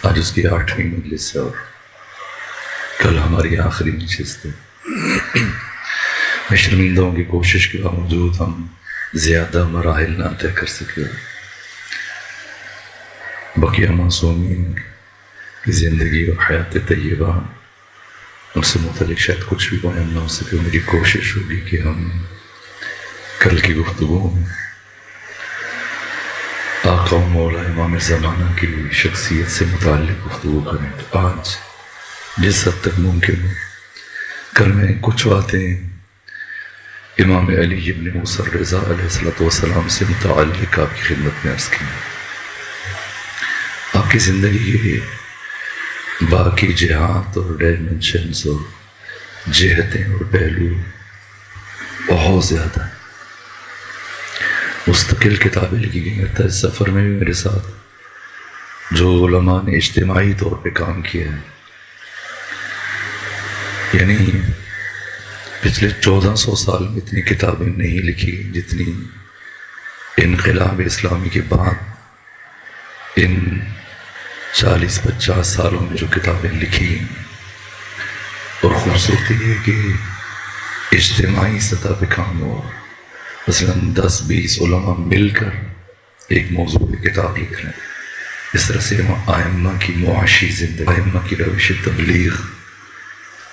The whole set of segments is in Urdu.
آج اس کی 8ویں مجلس ہے اور کل ہماری آخری نشست ہے۔ میں شرمندہ ہوں کہ کوشش کے باوجود ہم زیادہ مراحل نہ طے کر سکے۔ بقیہ معصومین کی زندگی اور حیات طیبہ ان سے متعلق شاید کچھ بھی بیان نہ ہو سکے۔ میری کوشش ہوگی کہ ہم کل کی گفتگو میں آقا و مولا امام زمانہ کی شخصیت سے متعلق گفتگو کریں۔ تو آج جس حد تک ممکن ہو کل میں کچھ باتیں امام علی ابن موسیٰ الرضا علیہ السلام سے متعلق آپ کی خدمت میں عرض کی۔ آپ کی زندگی کے باقی جہات اور ڈائمنشنز اور جہتیں اور پہلو بہت زیادہ ہیں۔ مستقل کتابیں لکھی گئی ہیں۔ اس سفر میں بھی میرے ساتھ جو علماء نے اجتماعی طور پہ کام کیا ہے، یعنی پچھلے 1400 سال میں اتنی کتابیں نہیں لکھی جتنی انقلاب اسلامی کے بعد ان 40-50 سالوں میں جو کتابیں لکھی ہیں۔ اور خوبصورتی ہے کہ اجتماعی سطح پہ کام ہو، مثلاً 10-20 علماء مل کر ایک موضوع پہ کتاب لکھ رہے ہیں۔ اس طرح سے ائمہ کی معاشی زندگی، ائمہ کی روش تبلیغ،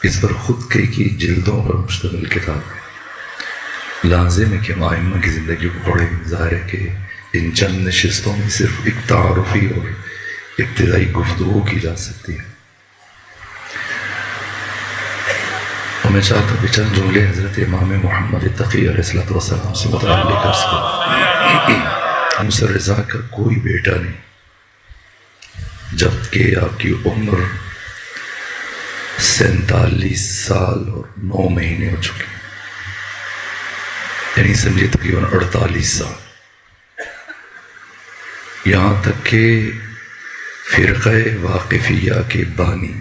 اس پر خود کی جلدوں پر مشتمل کتاب ہے۔ لازم ہے کہ ہم ائمہ کی زندگی کو پڑھیں۔ ظاہر ہے کہ ان چند نشستوں میں صرف ایک تعارفی اور ابتدائی گفتگو کی جا سکتی ہے۔ اور میں چاہتا ہوں کہ چند جملے حضرت امام محمد تقی علیہ السلام سے متعلق عرض کروں۔ موسیٰ رضا کا کوئی بیٹا نہیں جبکہ آپ کی عمر 47 سال اور 9 مہینے ہو چکے ہیں، یعنی سمجھے تقریباً 48 سال۔ یہاں تک کہ فرقہ واقفیہ کے بانی،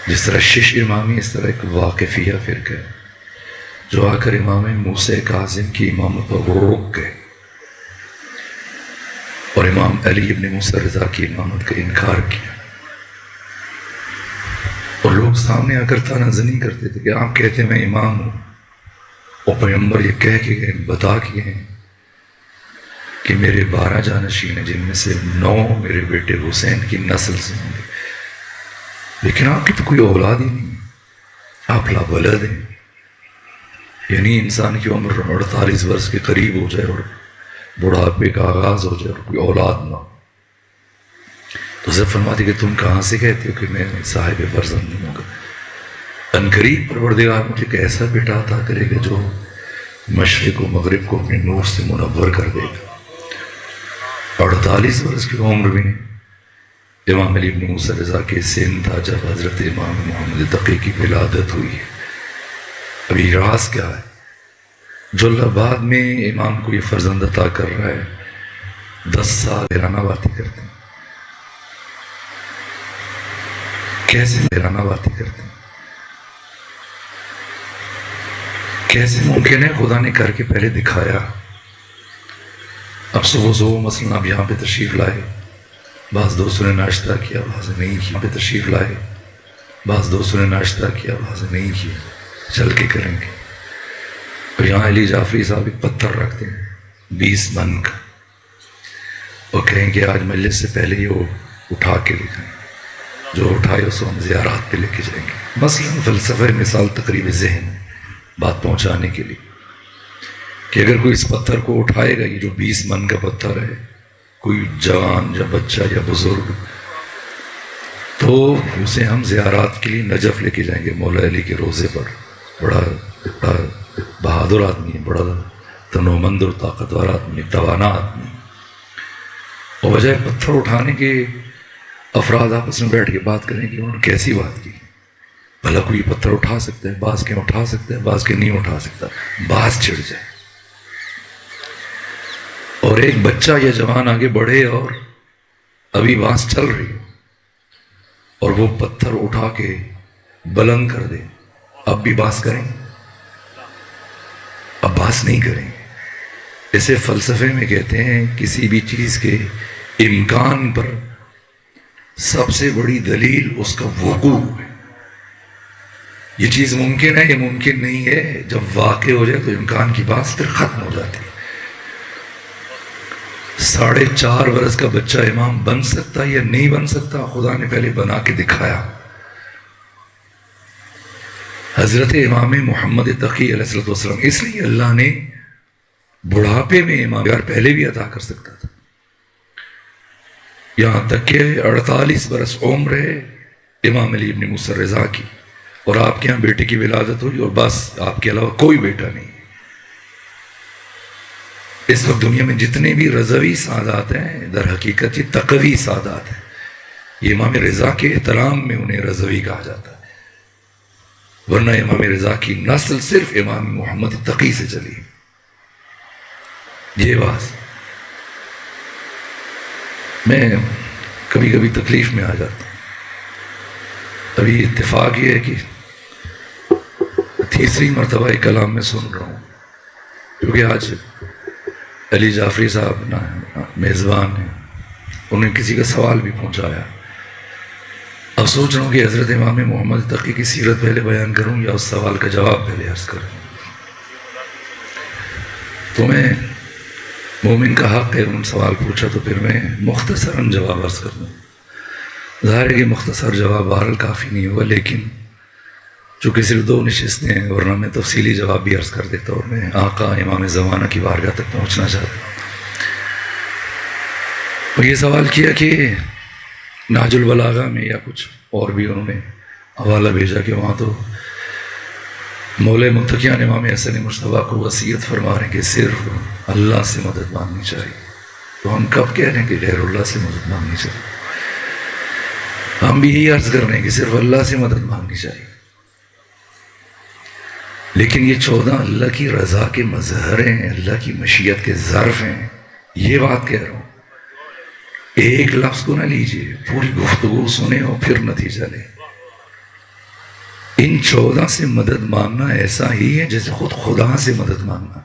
جس طرح شش امامی، اس طرح ایک واقفیہ فرقہ ہے جو آ کر امام موسیٰ کاظم کی امامت پر رک گئے اور امام علی ابن موسیٰ رضا کی امامت کا انکار کیا۔ اور لوگ سامنے آ کر تانا زنی کرتے تھے کہ آپ کہتے ہیں میں امام ہوں، اور پیغمبر یہ کہہ کے گئے، بتا کے گئے کہ میرے 12 جانشین ہیں جن میں سے 9 میرے بیٹے حسین کی نسل سے ہوں گے، لیکن آپ کی تو کوئی اولاد ہی نہیں، آپ لاولد ہیں۔ یعنی انسان کی عمر 48 برس کے قریب ہو جائے اور بڑھاپے کا آغاز ہو جائے اور کوئی اولاد نہ ہو، تو ضرور فرماتے کہ تم کہاں سے کہتے ہو کہ میں صاحب فرزند نہیں ہوں گا؟ عنقریب پروردگار مجھے ایک ایسا بیٹا عطا کرے گا جو مشرق و مغرب کو اپنے نور سے منور کر دے گا۔ 48 برس کی عمر میں امام علی ابن موسیٰ رضا کے سن تھا جب حضرت امام محمد تقی کی ولادت ہوئی ہے۔ ابھی راز کیا ہے جو اللہ بعد میں امام کو یہ فرزند عطا کر رہا ہے؟ 10 سال حیرانہ باتیں کرتے ہیں۔ کیسے حیرانہ باتیں کرتے ہیں؟ کیسے ممکن ہے؟ خدا نے کر کے پہلے دکھایا۔ اب صبح مثلا اب یہاں پہ تشریف لائے، بعض دوستوں نے ناشتہ کیا، بعض نے نہیں کیا۔ پہ تشریف لائے، بعض دوستوں نے ناشتہ کیا، بعض نے نہیں کیا، چل کے کریں گے۔ اور یہاں علی جعفری صاحب ایک پتھر رکھتے ہیں 20 من کا، اور کہیں کہ آج مجلس سے پہلے ہی وہ اٹھا کے لے جائیں، جو اٹھائے اس کو ہم زیارات پہ لے کے جائیں گے۔ مثلاً فلسفہ مثال تقریب ذہن بات پہنچانے کے لیے کہ اگر کوئی اس پتھر کو اٹھائے گا، یہ جو 20 من کا پتھر ہے، کوئی جوان یا بچہ یا بزرگ، تو اسے ہم زیارات کے لیے نجف لے کے جائیں گے مولا علی کے روزے پر۔ بڑا بہادر آدمی ہے، بڑا تنومند اور طاقتور آدمی، توانا آدمی۔ اور بجائے پتھر اٹھانے کے افراد آپس میں بیٹھ کے بات کریں کہ انہوں نے کیسی بات کی، بھلا کوئی پتھر اٹھا سکتا ہے؟ بعض کے اٹھا سکتا ہے، بعض کے نہیں اٹھا سکتا، بعض چڑھ جائے۔ اور ایک بچہ یا جوان آگے بڑھے اور ابھی بانس چل رہی ہو اور وہ پتھر اٹھا کے بلند کر دے، اب بھی بانس کریں؟ اب بانس نہیں کریں۔ اسے فلسفے میں کہتے ہیں کسی بھی چیز کے امکان پر سب سے بڑی دلیل اس کا وقوع ہے. یہ چیز ممکن ہے، یہ ممکن نہیں ہے. جب واقع ہو جائے تو امکان کی بات پھر ختم ہو جاتی ہے. 4.5 برس کا بچہ امام بن سکتا یا نہیں بن سکتا؟ خدا نے پہلے بنا کے دکھایا. حضرت امام محمد تقی علیہ السلام، اس لیے اللہ نے بڑھاپے میں امام یار پہلے بھی عطا کر سکتا تھا. یہاں تک کہ 48 برس عمر ہے امام علی ابن موسیٰ رضا کی، اور آپ کے یہاں بیٹے کی ولادت ہوئی اور بس آپ کے علاوہ کوئی بیٹا نہیں. اس وقت دنیا میں جتنے بھی رضوی سادات ہیں در حقیقت یہ تقوی سادات ہیں. یہ امام رضا کے احترام میں انہیں رضوی کہا جاتا ہے، ورنہ امام رضا کی نسل صرف امام محمد تقی سے چلی. یہ بات میں کبھی کبھی تکلیف میں آ جاتا ہوں. ابھی اتفاق یہ ہے کہ تیسری مرتبہ ایک کلام میں سن رہا ہوں، کیونکہ آج علی جعفری صاحب میزبان ہیں، انہوں نے کسی کا سوال بھی پہنچایا. اب سوچ رہا ہوں کہ حضرت امام محمد تقی کی سیرت پہلے بیان کروں یا اس سوال کا جواب پہلے عرض کروں. تو میں مومن کا حق ہے، ان سوال پوچھا تو پھر میں مختصراً جواب عرض کر دوں. ظاہر ہے کہ مختصر جواب بہرحال کافی نہیں ہوگا، لیکن چونکہ صرف 2 نشستیں ہیں، ورنہ میں تفصیلی جواب بھی عرض کر دیتا اور میں آقا امام زمانہ کی بارگاہ تک پہنچنا چاہتا ہوں. اور یہ سوال کیا کہ نہج البلاغہ میں یا کچھ اور بھی انہوں نے حوالہ بھیجا کہ وہاں تو مولا متقیان امام حسن مجتبیٰ کو وصیت فرما رہے ہیں کہ صرف اللہ سے مدد مانگنی چاہیے. تو ہم کب کہہ رہے ہیں کہ غیر اللہ سے مدد مانگنی چاہیے؟ ہم بھی یہی عرض کر رہے ہیں کہ صرف اللہ سے مدد مانگنی چاہیے. لیکن یہ 14 اللہ کی رضا کے مظہر ہیں، اللہ کی مشیت کے ظرف ہیں. یہ بات کہہ رہا ہوں، ایک لفظ کو نہ لیجیے، پوری گفتگو سنیں اور پھر نتیجہ لیں. ان 14 سے مدد مانگنا ایسا ہی ہے جیسے خود خدا سے مدد مانگنا.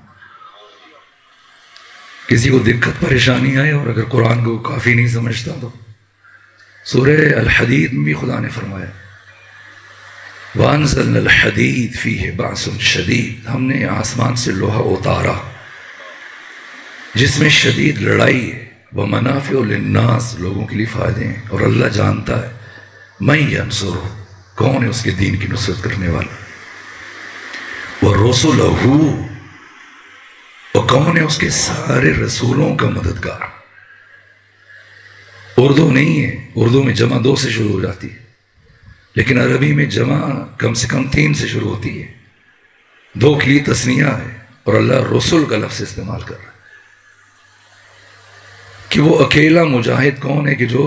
کسی کو دقت پریشانی آئے اور اگر قرآن کو کافی نہیں سمجھتا تو سورہ الحدید میں بھی خدا نے فرمایا وَأَنزَلْنَا الْحَدِيدَ فِيهِ بَعْسٌ شَدِيدٌ، ہم نے آسمان سے لوہا اتارا جس میں شدید لڑائی ہے. وَمَنَافِعُ لِلنَّاسِ، لوگوں کے لیے فائدے ہیں. اور اللہ جانتا ہے مَن يَنصُرُهُ، کون ہے اس کے دین کی نصرت کرنے والا. وَرُسُلَهُ، اور کون ہے اس کے سارے رسولوں کا مددگار. اردو نہیں ہے، اردو میں جمع 2 سے شروع ہو جاتی ہے، لیکن عربی میں جمع کم سے کم 3 سے شروع ہوتی ہے. 2 کے لیے تثنیہ ہے اور اللہ رسول کا لفظ استعمال کر رہا ہے کہ وہ اکیلا مجاہد کون ہے کہ جو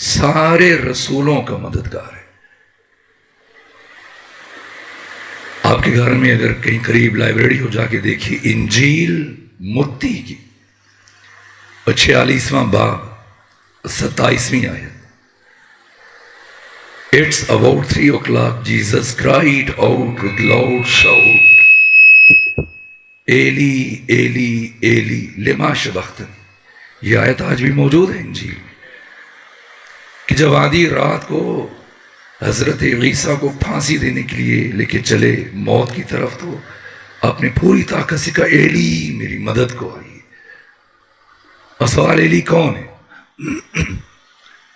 سارے رسولوں کا مددگار ہے. آپ کے گھر میں اگر کہیں قریب لائبریری ہو، جا کے دیکھیے انجیل متی کی 46واں باب 27ویں آیت. It's about 3 o'clock. Jesus cried out with loud shout, Eli, Eli, Eli, lema sabachthani. یہ آیت آج بھی موجود ہے انجیل میں کہ جب آدھی رات کو حضرت عیسیٰ کو پھانسی دینے کے لیے لے کے چلے موت کی طرف، تو اپنے پوری طاقت سے کہا ایلی میری مدد کو آئی. اور سوال ایلی کون ہے؟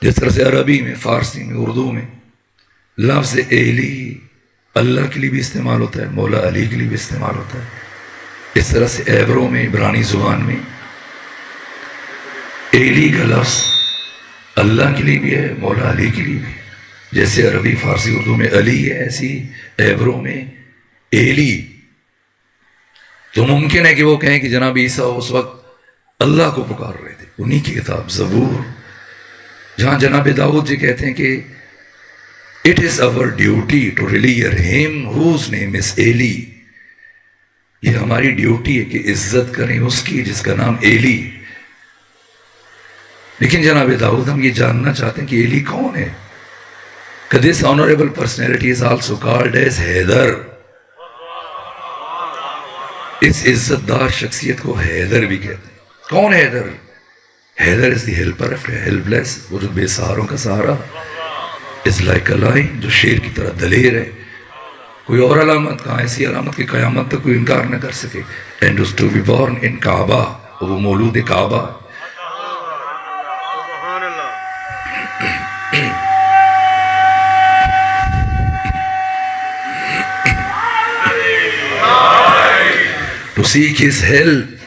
جس طرح سے عربی میں، فارسی میں، اردو میں لفظ ایلی اللہ کے لیے بھی استعمال ہوتا ہے، مولا علی کے لیے بھی استعمال ہوتا ہے. اس طرح سے عبروں میں، عبرانی زبان میں ایلی کا لفظ اللہ کے لیے بھی ہے، مولا علی کے لیے بھی. جیسے عربی، فارسی، اردو میں علی ہے، ایسی عبروں میں ایلی. تو ممکن ہے کہ وہ کہیں کہ جناب عیسیٰ اس وقت اللہ کو پکار رہے تھے. انہی کی کتاب زبور، جہاں جناب داؤد جی کہتے ہیں کہ It is our duty to revere him whose name is Eli. یہ ہماری ڈیوٹی ہے کہ عزت کریں اس کی جس کا نام ایلی. لیکن جناب داؤد ہم یہ جاننا چاہتے ہیں کہ ایلی کون ہے. This honorable personality is also called as Haider. اس عزت دار شخصیت کو حیدر بھی کہتے ہیں. کون حیدر؟ حیدر از دی ہیلپر آف ہیلپ لیس، وہ جو بے سہاروں کا سہارا، از لائک اے لائن، جو شیر کی طرح دلیر ہے. کوئی اور علامت کہاں؟ ایسی علامت کی قیامت تک کوئی انکار نہ کر سکے. And was to be born in کعبہ، وہ مولود کعبہ. to seek his help،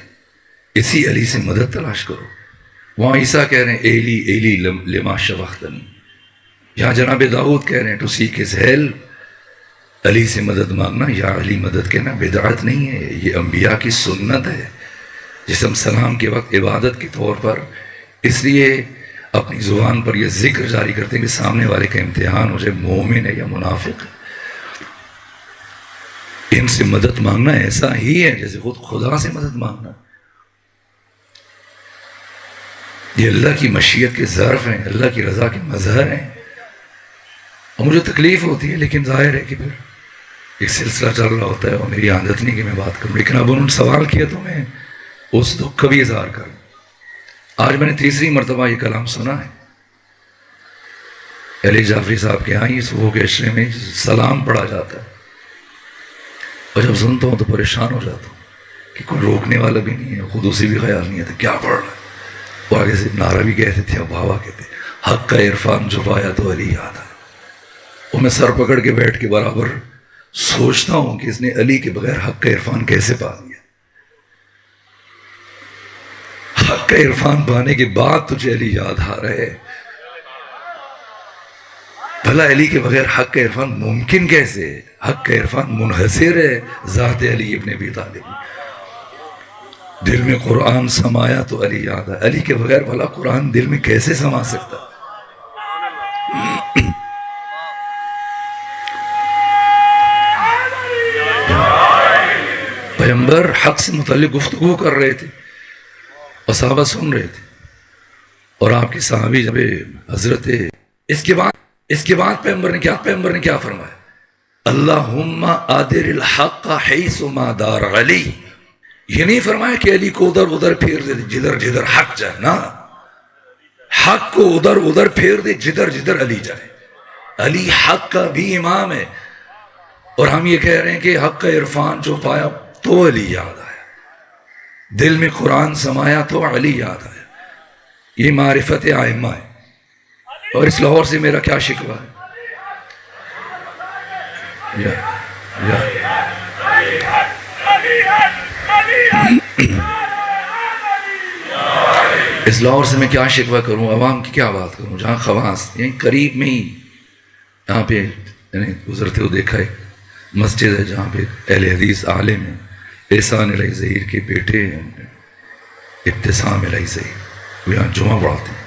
اسی علی سے مدد تلاش کرو. وہاں عیسیٰ کہہ رہے ہیں ایلی ایلی لما شبختنی، یہاں جناب داؤد کہہ رہے ہیں to seek his help، علی سے مدد مانگنا یا علی مدد کہنا بدعت نہیں ہے، یہ انبیاء کی سنت ہے. جسم سلام کے وقت عبادت کے طور پر، اس لیے اپنی زبان پر یہ ذکر جاری کرتے ہیں کہ سامنے والے کا امتحان ہو جائے مومن ہے یا منافق ہے. ان سے مدد مانگنا ایسا ہی ہے جیسے خود خدا سے مدد مانگنا. یہ اللہ کی مشیت کے ظرف ہیں، اللہ کی رضا کے مظہر ہیں. اور مجھے تکلیف ہوتی ہے، لیکن ظاہر ہے کہ پھر ایک سلسلہ چل رہا ہوتا ہے اور میری عادت نہیں کہ میں بات کروں، لیکن اب انہوں نے سوال کیا تو میں اس دکھ کا بھی اظہار کروں. آج میں نے تیسری مرتبہ یہ کلام سنا ہے. علی جعفری صاحب کے یہاں یہ صبح کے عشرے میں سلام پڑھا جاتا ہے، اور جب سنتا ہوں تو پریشان ہو جاتا ہوں کہ کوئی روکنے والا بھی نہیں ہے، خود اسے بھی خیال نہیں آتا کیا پڑھ رہا ہے. وہ آگے سے نعرہ بھی کہتے تھے، اب بابا کہتے حق کا عرفان چھپایا تو علی یاد آیا. وہ میں سر پکڑ کے بیٹھ کے برابر سوچتا ہوں کہ اس نے علی کے بغیر حق کا عرفان کیسے پا لیا. حق کا عرفان پانے کے بعد تجھے علی یاد آ رہا ہے. بھلا علی کے بغیر حق کا عرفان ممکن کیسے ہے؟ حق کا عرفان منحصر ہے ذات علی ابن ابی طالب. دل میں قرآن سمایا تو علی یاد آیا. علی کے بغیر بھلا قرآن دل میں کیسے سما سکتا؟ پیغمبر حق سے متعلق گفتگو کر رہے تھے اور صحابہ سن رہے تھے، اور آپ کے صحابی جب حضرت اس کے بعد پیغمبر نے کیا فرمایا؟ اللہم آدر الحق حیث ما دار علی. یہ نہیں فرمایا کہ علی کو ادھر ادھر پھیر دے جدھر جدھر حق جائے، نا، حق کو ادھر ادھر پھیر دے جدھر جدھر علی جائے. علی حق کا بھی امام ہے، اور ہم یہ کہہ رہے ہیں کہ حق کا عرفان جو پایا تو علی یاد آیا، دل میں قرآن سمایا تو علی یاد آیا. یہ معرفت ائمہ ہے. اور اس لاہور سے میرا کیا شکوہ ہے؟ اس لاہور سے میں کیا شکوہ کروں، عوام کی کیا بات کروں، جہاں خواص یہیں قریب میں ہی یہاں پہ گزرتے ہو دیکھا ہے مسجد ہے جہاں پہ اہل حدیث عالم ہیں، احسان علیہ ظہیر کے بیٹے ہیں ابتسام علیہ ظہیر، وہ یہاں جمعہ پڑھاتے ہیں.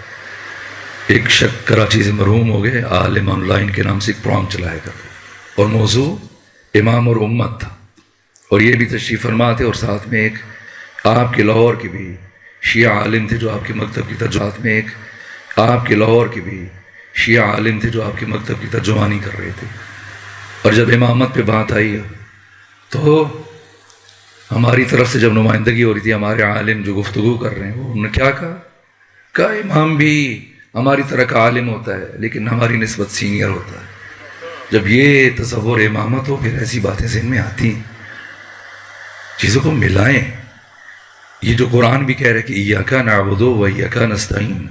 ایک شخص کراچی سے مرحوم ہو گئے، عالم آن لائن کے نام سے ایک پروگرام چلایا کرتے، اور موضوع امام اور امت تھا. اور یہ بھی تشریف فرما تھے، اور ساتھ میں ایک آپ کے لاہور کے بھی شیعہ عالم تھے جو آپ کے مکتب کی ترجمانی کر رہے تھے. اور جب امامت پہ بات آئی تو ہماری طرف سے جب نمائندگی ہو رہی تھی، ہمارے عالم جو گفتگو کر رہے ہیں وہ انہوں نے کیا کہا امام بھی ہماری طرح کا عالم ہوتا ہے لیکن ہماری نسبت سینئر ہوتا ہے. جب یہ تصور امامت ہو پھر ایسی باتیں ذہن میں آتی ہیں. چیزوں کو ملائیں. یہ جو قرآن بھی کہہ رہے کہ ایاک نعبد و ایاک نستعین،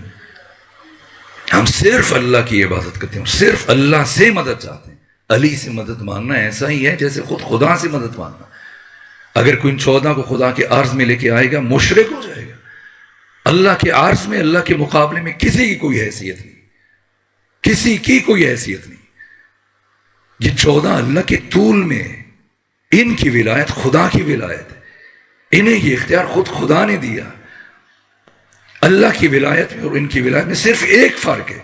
ہم صرف اللہ کی عبادت کرتے ہیں، صرف اللہ سے مدد چاہتے ہیں. علی سے مدد مانگنا ایسا ہی ہے جیسے خود خدا سے مدد مانگنا. اگر کوئی ان 14 کو خدا کے عرض میں لے کے آئے گا مشرک ہو جائے گا. اللہ کے عرض میں اللہ کے مقابلے میں کسی کی کوئی حیثیت نہیں، کسی کی کوئی حیثیت نہیں. یہ 14 اللہ کے طول میں، ان کی ولایت خدا کی ولایت ہے. انہیں یہ اختیار خود خدا نے دیا. اللہ کی ولایت میں اور ان کی ولایت میں صرف ایک فرق ہے،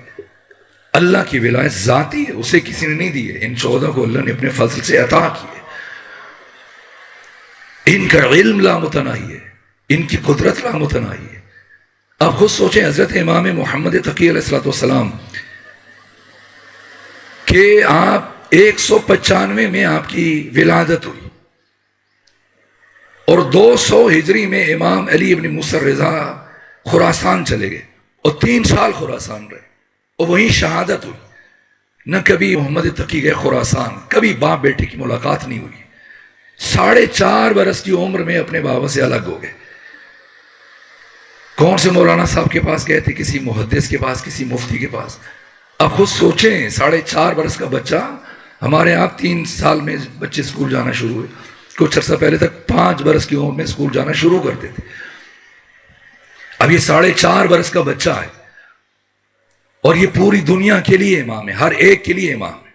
اللہ کی ولایت ذاتی ہے، اسے کسی نے نہیں دی ہے. ان 14 کو اللہ نے اپنے فضل سے عطا کی ہے. ان کا علم لامتناہی ہے، ان کی قدرت لامتناہی ہے. آپ خود سوچیں حضرت امام محمد تقی علیہ السلام کہ آپ 195 میں آپ کی ولادت ہوئی، اور 200 ہجری میں امام علی ابن موسیٰ رضا خراسان چلے گئے اور 3 سال خراسان رہے اور وہیں شہادت ہوئی. نہ کبھی محمد تقی گئے خراسان، کبھی باپ بیٹے کی ملاقات نہیں ہوئی. 4.5 برس کی عمر میں اپنے بابا سے الگ ہو گئے. کون سے مولانا صاحب کے پاس گئے تھے؟ کسی محدث کے پاس، کسی مفتی کے پاس. اب خود سوچیں 4.5 برس کا بچہ، ہمارے یہاں 3 سال میں بچے اسکول جانا شروع ہوئے. کچھ عرصہ پہلے تک 5 برس کی عمر میں اسکول جانا شروع کرتے تھے. اب یہ 4.5 برس کا بچہ ہے اور یہ پوری دنیا کے لیے امام ہے، ہر ایک کے لیے امام ہے.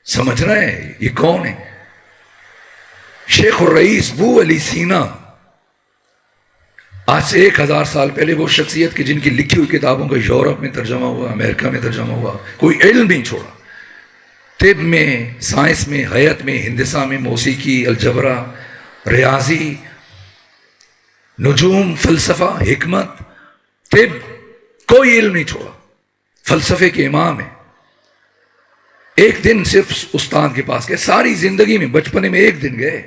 سمجھ رہے ہیں یہ کون ہے؟ شیخ الرئیس ابو علی سینا. آج سے 1000 سال پہلے وہ شخصیت کی جن کی لکھی ہوئی کتابوں کا یورپ میں ترجمہ ہوا، امریکہ میں ترجمہ ہوا، کوئی علم نہیں چھوڑا. طب میں، سائنس میں، حیات میں، ہندسہ میں، موسیقی، الجبرا، ریاضی، نجوم، فلسفہ، حکمت، طب، کوئی علم نہیں چھوڑا. فلسفے کے امام ہیں. ایک دن صرف استاد کے پاس گئے، ساری زندگی میں بچپنے میں ایک دن گئے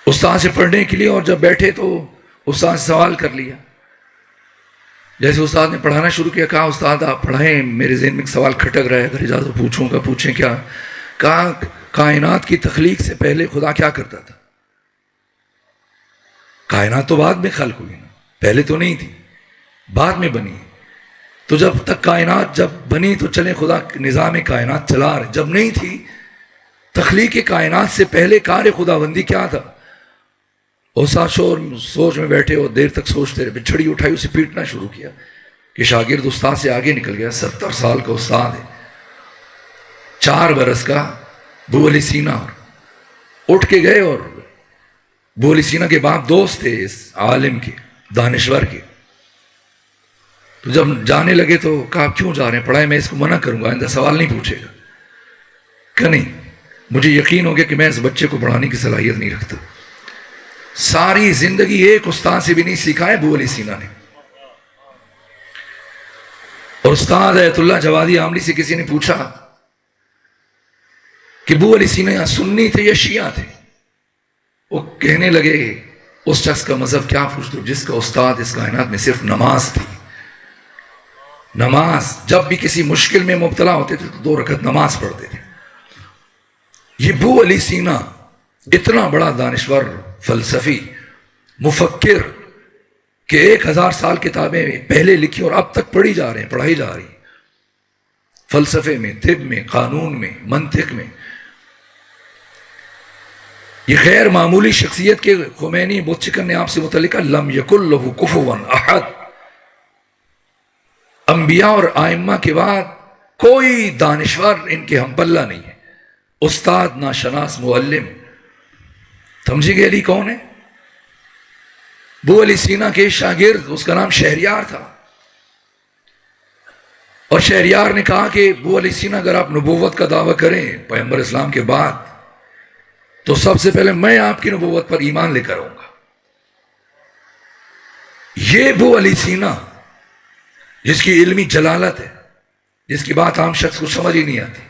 استاد سے پڑھنے کے لیے. اور جب بیٹھے تو استاد سے سوال کر لیا. جیسے استاد نے پڑھانا شروع کیا، کہا استاد آپ پڑھائیں، میرے ذہن میں ایک سوال کھٹک رہا ہے، اگر اجازت پوچھوں گا. پوچھیں کیا؟ کہا کائنات کی تخلیق سے پہلے خدا کیا کرتا تھا؟ کائنات تو بعد میں خلق ہوئی نا، پہلے تو نہیں تھی، بعد میں بنی. تو جب تک کائنات جب بنی تو چلے خدا نظام کائنات چلا رہے. جب نہیں تھی تخلیق کائنات سے پہلے کار خداوندی کیا تھا؟ اور سوچ میں بیٹھے اور دیر تک سوچتے رہے. پھر چھڑی اٹھائی، اسے پیٹنا شروع کیا کہ شاگرد استاد سے آگے نکل گیا. 70 سال کا استاد ہے، 4 برس کا ابو علی سینا. اٹھ کے گئے اور ابو علی سینا کے باپ دوست تھے اس عالم کے، دانشور کے. تو جب جانے لگے تو کہا کیوں جا رہے ہیں؟ پڑھائے، میں اس کو منع کروں گا، آئندہ سوال نہیں پوچھے گا. کہ نہیں، مجھے یقین ہو گیا کہ میں اس بچے کو پڑھانے کی صلاحیت نہیں رکھتا. ساری زندگی ایک استاد سے بھی نہیں سیکھا ہے ابو علی سینا نے. اور استاد ایت اللہ جوادی عاملی سے کسی نے پوچھا کہ ابو علی سینا سنی تھے یا شیعہ تھے؟ وہ کہنے لگے اس شخص کا مذہب کیا پوچھتے ہو جس کا استاد اس کائنات میں صرف نماز تھی. نماز، جب بھی کسی مشکل میں مبتلا ہوتے تھے تو 2 رکعت نماز پڑھتے تھے. یہ ابو علی سینا اتنا بڑا دانشور، فلسفی، مفکر کہ 1000 سال کتابیں پہلے لکھی اور اب تک پڑھی جا رہے ہیں، پڑھائی جا رہی. فلسفے میں، طب میں، قانون میں، منطق میں. یہ غیر معمولی شخصیت کے خمینی بت چکن نے آپ سے متعلقہ لم یکن لہ کفوا احد. انبیاء اور ائمہ کے بعد کوئی دانشور ان کے ہم پلہ نہیں ہے. استاد، ناشناس، معلم. سمجھے گئے علی کون ہے؟ ابو علی سینا کے شاگرد، اس کا نام شہریار تھا. اور شہریار نے کہا کہ ابو علی سینا اگر آپ نبوت کا دعویٰ کریں پیغمبر اسلام کے بعد تو سب سے پہلے میں آپ کی نبوت پر ایمان لے کر آؤں گا. یہ ابو علی سینا جس کی علمی جلالت ہے، جس کی بات عام شخص کو سمجھ ہی نہیں آتی.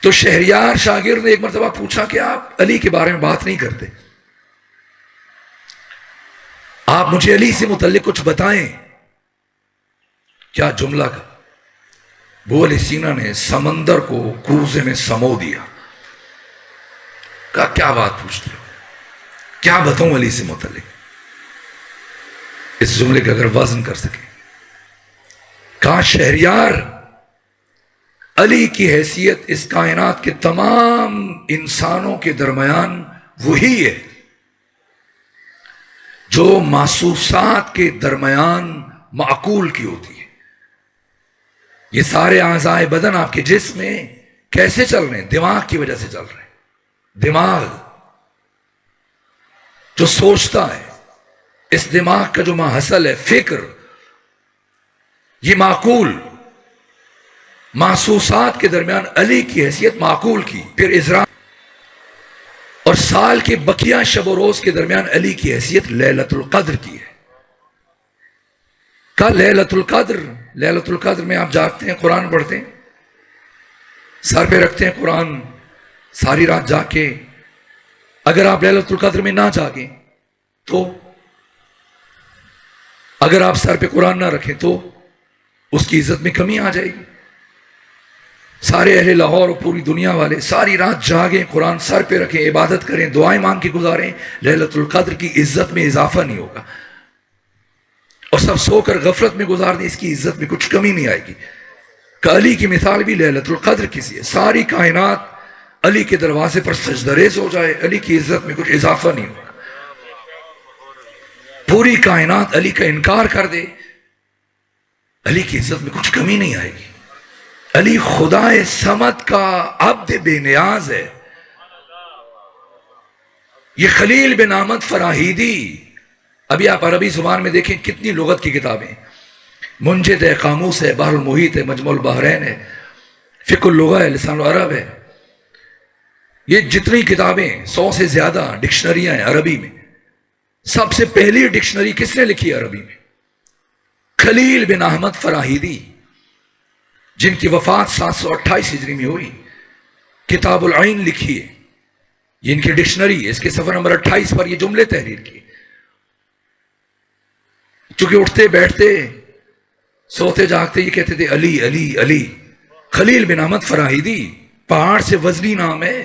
تو شہریار شاگرد نے ایک مرتبہ پوچھا کہ آپ علی کے بارے میں بات نہیں کرتے، آپ مجھے علی سے متعلق کچھ بتائیں. کیا جملہ کا! ابو علی سینا نے سمندر کو کوزے میں سمو دیا. کہا کیا بات پوچھتے ہو، کیا بتاؤں علی سے متعلق؟ اس جملے کا اگر وزن کر سکے، کہا شہریار، علی کی حیثیت اس کائنات کے تمام انسانوں کے درمیان وہی ہے جو محسوسات کے درمیان معقول کی ہوتی ہے. یہ سارے اعضائے بدن آپ کے جسم میں کیسے چل رہے ہیں؟ دماغ کی وجہ سے چل رہے ہیں. دماغ جو سوچتا ہے، اس دماغ کا جو ماحصل ہے فکر، یہ معقول محسوسات کے درمیان علی کی حیثیت معقول کی. پھر اجرا اور سال کے بقیہ شب و روز کے درمیان علی کی حیثیت لیلۃ القدر کی ہے. کہا لیلۃ القدر، لیلۃ القدر میں آپ جاگتے ہیں، قرآن پڑھتے ہیں، سر پہ رکھتے ہیں قرآن، ساری رات جا کے اگر آپ لیلۃ القدر میں نہ جاگیں تو، اگر آپ سر پہ قرآن نہ رکھیں تو اس کی عزت میں کمی آ جائے گی. سارے اہل لاہور اور پوری دنیا والے ساری رات جاگیں، قرآن سر پہ رکھیں، عبادت کریں، دعائیں مانگ کے گزاریں، لیلۃ القدر کی عزت میں اضافہ نہیں ہوگا. اور سب سو کر غفلت میں گزار دیں، اس کی عزت میں کچھ کمی نہیں آئے گی. کہ علی کی مثال بھی لیلۃ القدر کسی ہے. ساری کائنات علی کے دروازے پر سجدہ ریز ہو جائے، علی کی عزت میں کچھ اضافہ نہیں ہوگا. پوری کائنات علی کا انکار کر دے، علی کی عزت میں کچھ کمی نہیں آئے گی. علی خدا صمد کا عبد بے نیاز ہے. یہ خلیل بن احمد فراہیدی، ابھی آپ عربی زبان میں دیکھیں کتنی لغت کی کتابیں، منجد ہے، قاموس ہے، بحر المحیط ہے، مجموع البحرین ہے، فقہ اللغہ ہے، لسان العرب ہے. یہ جتنی کتابیں 100 سے زیادہ ڈکشنریاں ہیں عربی میں. سب سے پہلی ڈکشنری کس نے لکھی عربی میں؟ خلیل بن احمد فراہیدی، جن کی وفات 728 ہجری میں ہوئی. کتاب العین لکھی ہے، یہ ان کی ڈکشنری ہے. اس کے صفحہ نمبر 28 پر یہ جملے تحریر کیے. چونکہ اٹھتے بیٹھتے سوتے جاگتے یہ کہتے تھے علی علی علی. خلیل بن احمد فراہیدی پہاڑ سے وزنی نام ہے.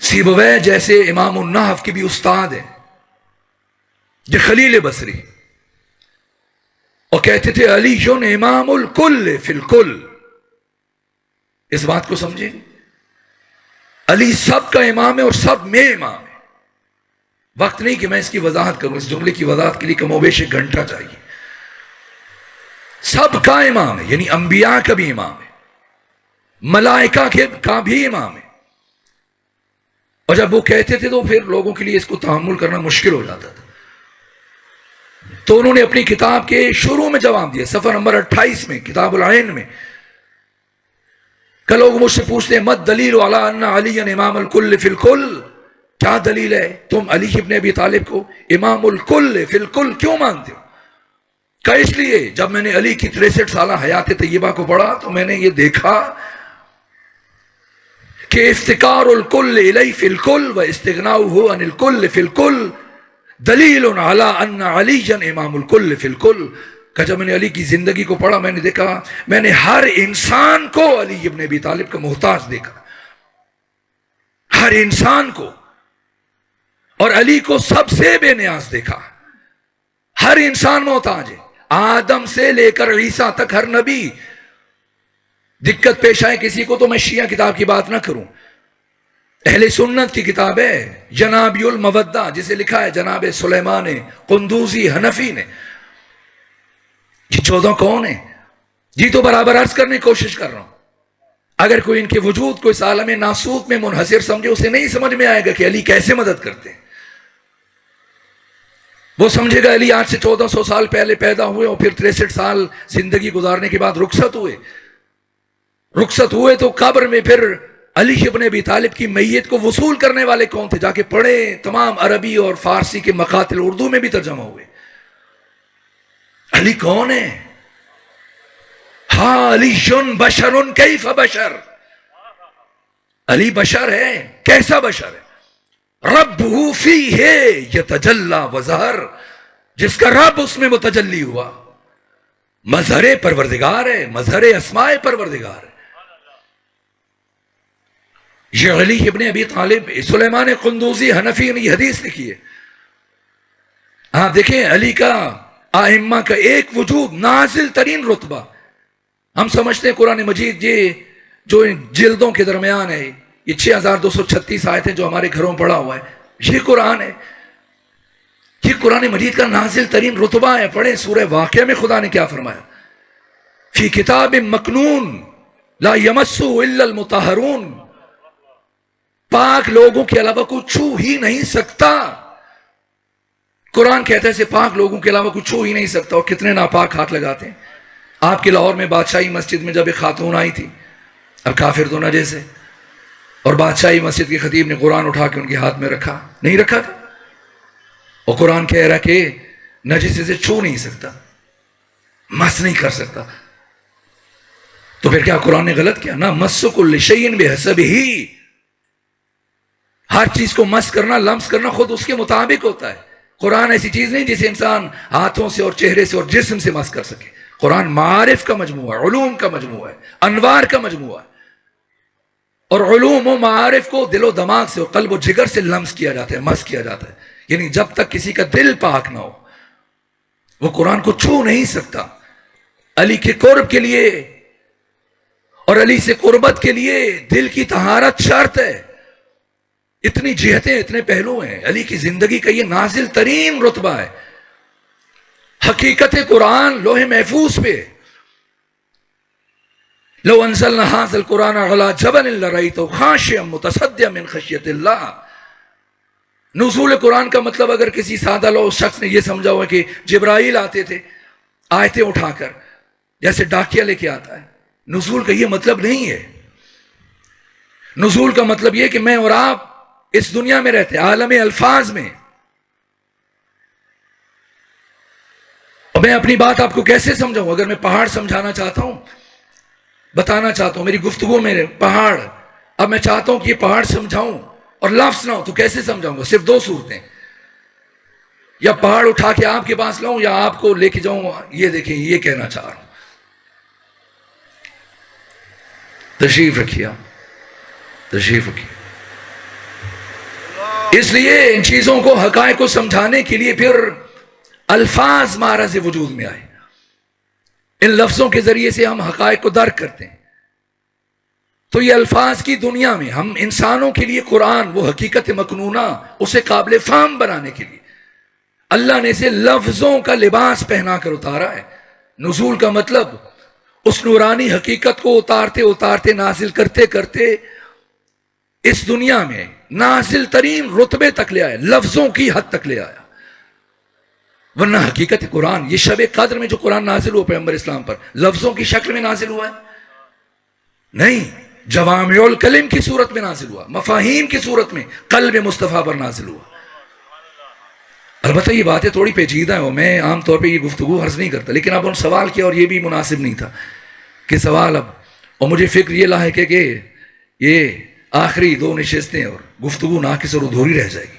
سیبویہ جیسے امام النحو کے بھی استاد ہیں، یہ خلیل بصری، اور کہتے تھے علی جن امام الکل فی الکل. اس بات کو سمجھیں، علی سب کا امام ہے اور سب میں امام ہے. وقت نہیں کہ میں اس کی وضاحت کروں، اس جملے کی وضاحت کے لیے کم و بیش 1 گھنٹہ چاہیے. سب کا امام ہے، یعنی انبیاء کا بھی امام ہے، ملائکہ کا بھی امام ہے. اور جب وہ کہتے تھے تو پھر لوگوں کے لیے اس کو تحمل کرنا مشکل ہو جاتا تھا. تو انہوں نے اپنی کتاب کے شروع میں جواب دیا، صفحہ نمبر 28 میں، کتاب العین میں. کہ لوگ مجھ سے پوچھتے ہیں مت دلیل علی ان علی امام الکل فی الکل، کیا دلیل ہے تم علی ابن ابی طالب کو امام الکل فی الکل کیوں مانتے ہو؟ کہ اس لیے جب میں نے علی کی 63 سالہ حیات طیبہ کو پڑھا تو میں نے یہ دیکھا کہ افتقار الکل الیہ فی الکل و استغناؤہ عن الکل فی الکل دلیل علی ان علی امام الکل فی الکل. کہ جب میں نے علی کی زندگی کو پڑھا میں نے دیکھا میں نے ہر انسان کو علی ابن ابی طالب کا محتاج دیکھا، ہر انسان کو. اور علی کو سب سے بے نیاز دیکھا. ہر انسان محتاج ہے، آدم سے لے کر عیسیٰ تک ہر نبی. دقت پیش آئے کسی کو تو میں شیعہ کتاب کی بات نہ کروں، اہل سنت کی کتاب ہے جنابی المودہ، جسے لکھا ہے جناب سلیمان قندوزی حنفی نے. یہ 14 کون ہیں؟ جی تو برابر عرض کرنے کی کوشش کر رہا ہوں. اگر کوئی ان کے وجود کو اس عالم ناسوت میں منحصر سمجھے، اسے نہیں سمجھ میں آئے گا کہ علی کیسے مدد کرتے ہیں. وہ سمجھے گا علی آج سے 1400 سال پہلے پیدا ہوئے اور پھر 63 سال زندگی گزارنے کے بعد رخصت ہوئے تو قبر میں پھر علی ابن ابی طالب کی میت کو وصول کرنے والے کون تھے؟ جا کے پڑھے، تمام عربی اور فارسی کے مقاتل اردو میں بھی ترجمہ ہوئے. علی کون ہے؟ ہاں علی شن بشر کیف بشر، علی بشر ہے. کیسا بشر ہے؟ ربہ فیہ یتجلی وظہر، جس کا رب اس میں متجلی ہوا. مظہر پروردگار ہے، مظہر اسماء پروردگار ہے. یہ علی ابن ابی طالب سلیمان قندوزی حنفی نے یہ حدیث لکھی ہے. آپ دیکھیں علی کا ائمہ کا ایک وجود، نازل ترین رتبہ. ہم سمجھتے ہیں قرآن مجید یہ جو جلدوں کے درمیان ہے، یہ 6236 آیتیں جو ہمارے گھروں پڑا ہوا ہے، یہ قرآن ہے. یہ قرآن مجید کا نازل ترین رتبہ ہے. پڑھیں سورہ واقعہ میں خدا نے کیا فرمایا، فی کتاب مکنون لا یمسہ الا المطہرون، پاک لوگوں کے علاوہ کوئی چھو ہی نہیں سکتا. قرآن کہتا ہے سے پاک لوگوں کے علاوہ کوئی چھو ہی نہیں سکتا. اور کتنے ناپاک ہاتھ لگاتے ہیں. آپ کے لاہور میں بادشاہی مسجد میں جب ایک خاتون آئی تھی، اب کافر تو نہ جیسے، اور بادشاہی مسجد کے خطیب نے قرآن اٹھا کے ان کے ہاتھ میں رکھا، نہیں رکھا تھا، اور قرآن کہہ رہا کہ نجس سے چھو نہیں سکتا، مس نہیں کر سکتا. تو پھر کیا قرآن نے غلط کیا؟ نہ مس کل شیء بحسبہ، ہر چیز کو مس کرنا، لمس کرنا خود اس کے مطابق ہوتا ہے۔ قرآن ایسی چیز نہیں جسے انسان ہاتھوں سے اور چہرے سے اور جسم سے مس کر سکے۔ قرآن معارف کا مجموعہ ہے، علوم کا مجموعہ ہے، انوار کا مجموعہ ہے، اور علوم و معارف کو دل و دماغ سے اور قلب و جگر سے لمس کیا جاتا ہے، مس کیا جاتا ہے۔ یعنی جب تک کسی کا دل پاک نہ ہو وہ قرآن کو چھو نہیں سکتا۔ علی کے قرب کے لیے اور علی سے قربت کے لیے دل کی طہارت شرط ہے۔ اتنی جہتیں، اتنے پہلو ہیں۔ علی کی زندگی کا یہ نازل ترین رتبہ ہے۔ حقیقت قرآن لوح محفوظ پہ، لو انزلنا هذا القرآن على جبل لرأيته خاشعا متصدعا من خشیت اللہ۔ نزول قرآن کا مطلب اگر کسی سادہ لو شخص نے یہ سمجھا ہوا کہ جبرائیل آتے تھے آیتیں اٹھا کر جیسے ڈاکیا لے کے آتا ہے، نزول کا یہ مطلب نہیں ہے۔ نزول کا مطلب یہ کہ میں اور آپ اس دنیا میں رہتے عالم الفاظ میں، اور میں اپنی بات آپ کو کیسے سمجھاؤں؟ اگر میں پہاڑ سمجھانا چاہتا ہوں، بتانا چاہتا ہوں، میری گفتگو میں پہاڑ، اب میں چاہتا ہوں کہ یہ پہاڑ سمجھاؤں اور لفظ نہ ہو تو کیسے سمجھاؤں گا؟ صرف دو صورتیں، یا پہاڑ اٹھا کے آپ کے پاس لاؤں یا آپ کو لے کے جاؤں یہ دیکھیں یہ کہنا چاہ رہا ہوں۔ تشریف رکھیے، تشریف رکھیے۔ اس لیے ان چیزوں کو، حقائق کو سمجھانے کے لیے پھر الفاظ معرض وجود میں آئے۔ ان لفظوں کے ذریعے سے ہم حقائق کو درک کرتے ہیں۔ تو یہ الفاظ کی دنیا میں ہم انسانوں کے لیے قرآن وہ حقیقت مکنونہ، اسے قابل فہم بنانے کے لیے اللہ نے اسے لفظوں کا لباس پہنا کر اتارا ہے۔ نزول کا مطلب اس نورانی حقیقت کو اتارتے اتارتے، نازل کرتے کرتے اس دنیا میں نازل ترین رتبے تک لے آیا، لفظوں کی حد تک لے آیا۔ ورنہ حقیقت قرآن، یہ شب قدر میں جو قرآن نازل ہوا پیغمبر اسلام پر، لفظوں کی شکل میں نازل ہوا ہے؟ نہیں، جوامع الکلم کی صورت میں نازل ہوا، مفاہیم کی صورت میں قلب مصطفیٰ پر نازل ہوا۔ البتہ یہ باتیں تھوڑی پیچیدہ ہیں، میں عام طور پہ یہ گفتگو عرض نہیں کرتا، لیکن اب ان سوال کیا اور یہ بھی مناسب نہیں تھا کہ سوال اب، اور مجھے فکر یہ لاحق ہے کہ یہ آخری دو نشستیں اور گفتگو ناقص اور ادھوری رہ جائے گی۔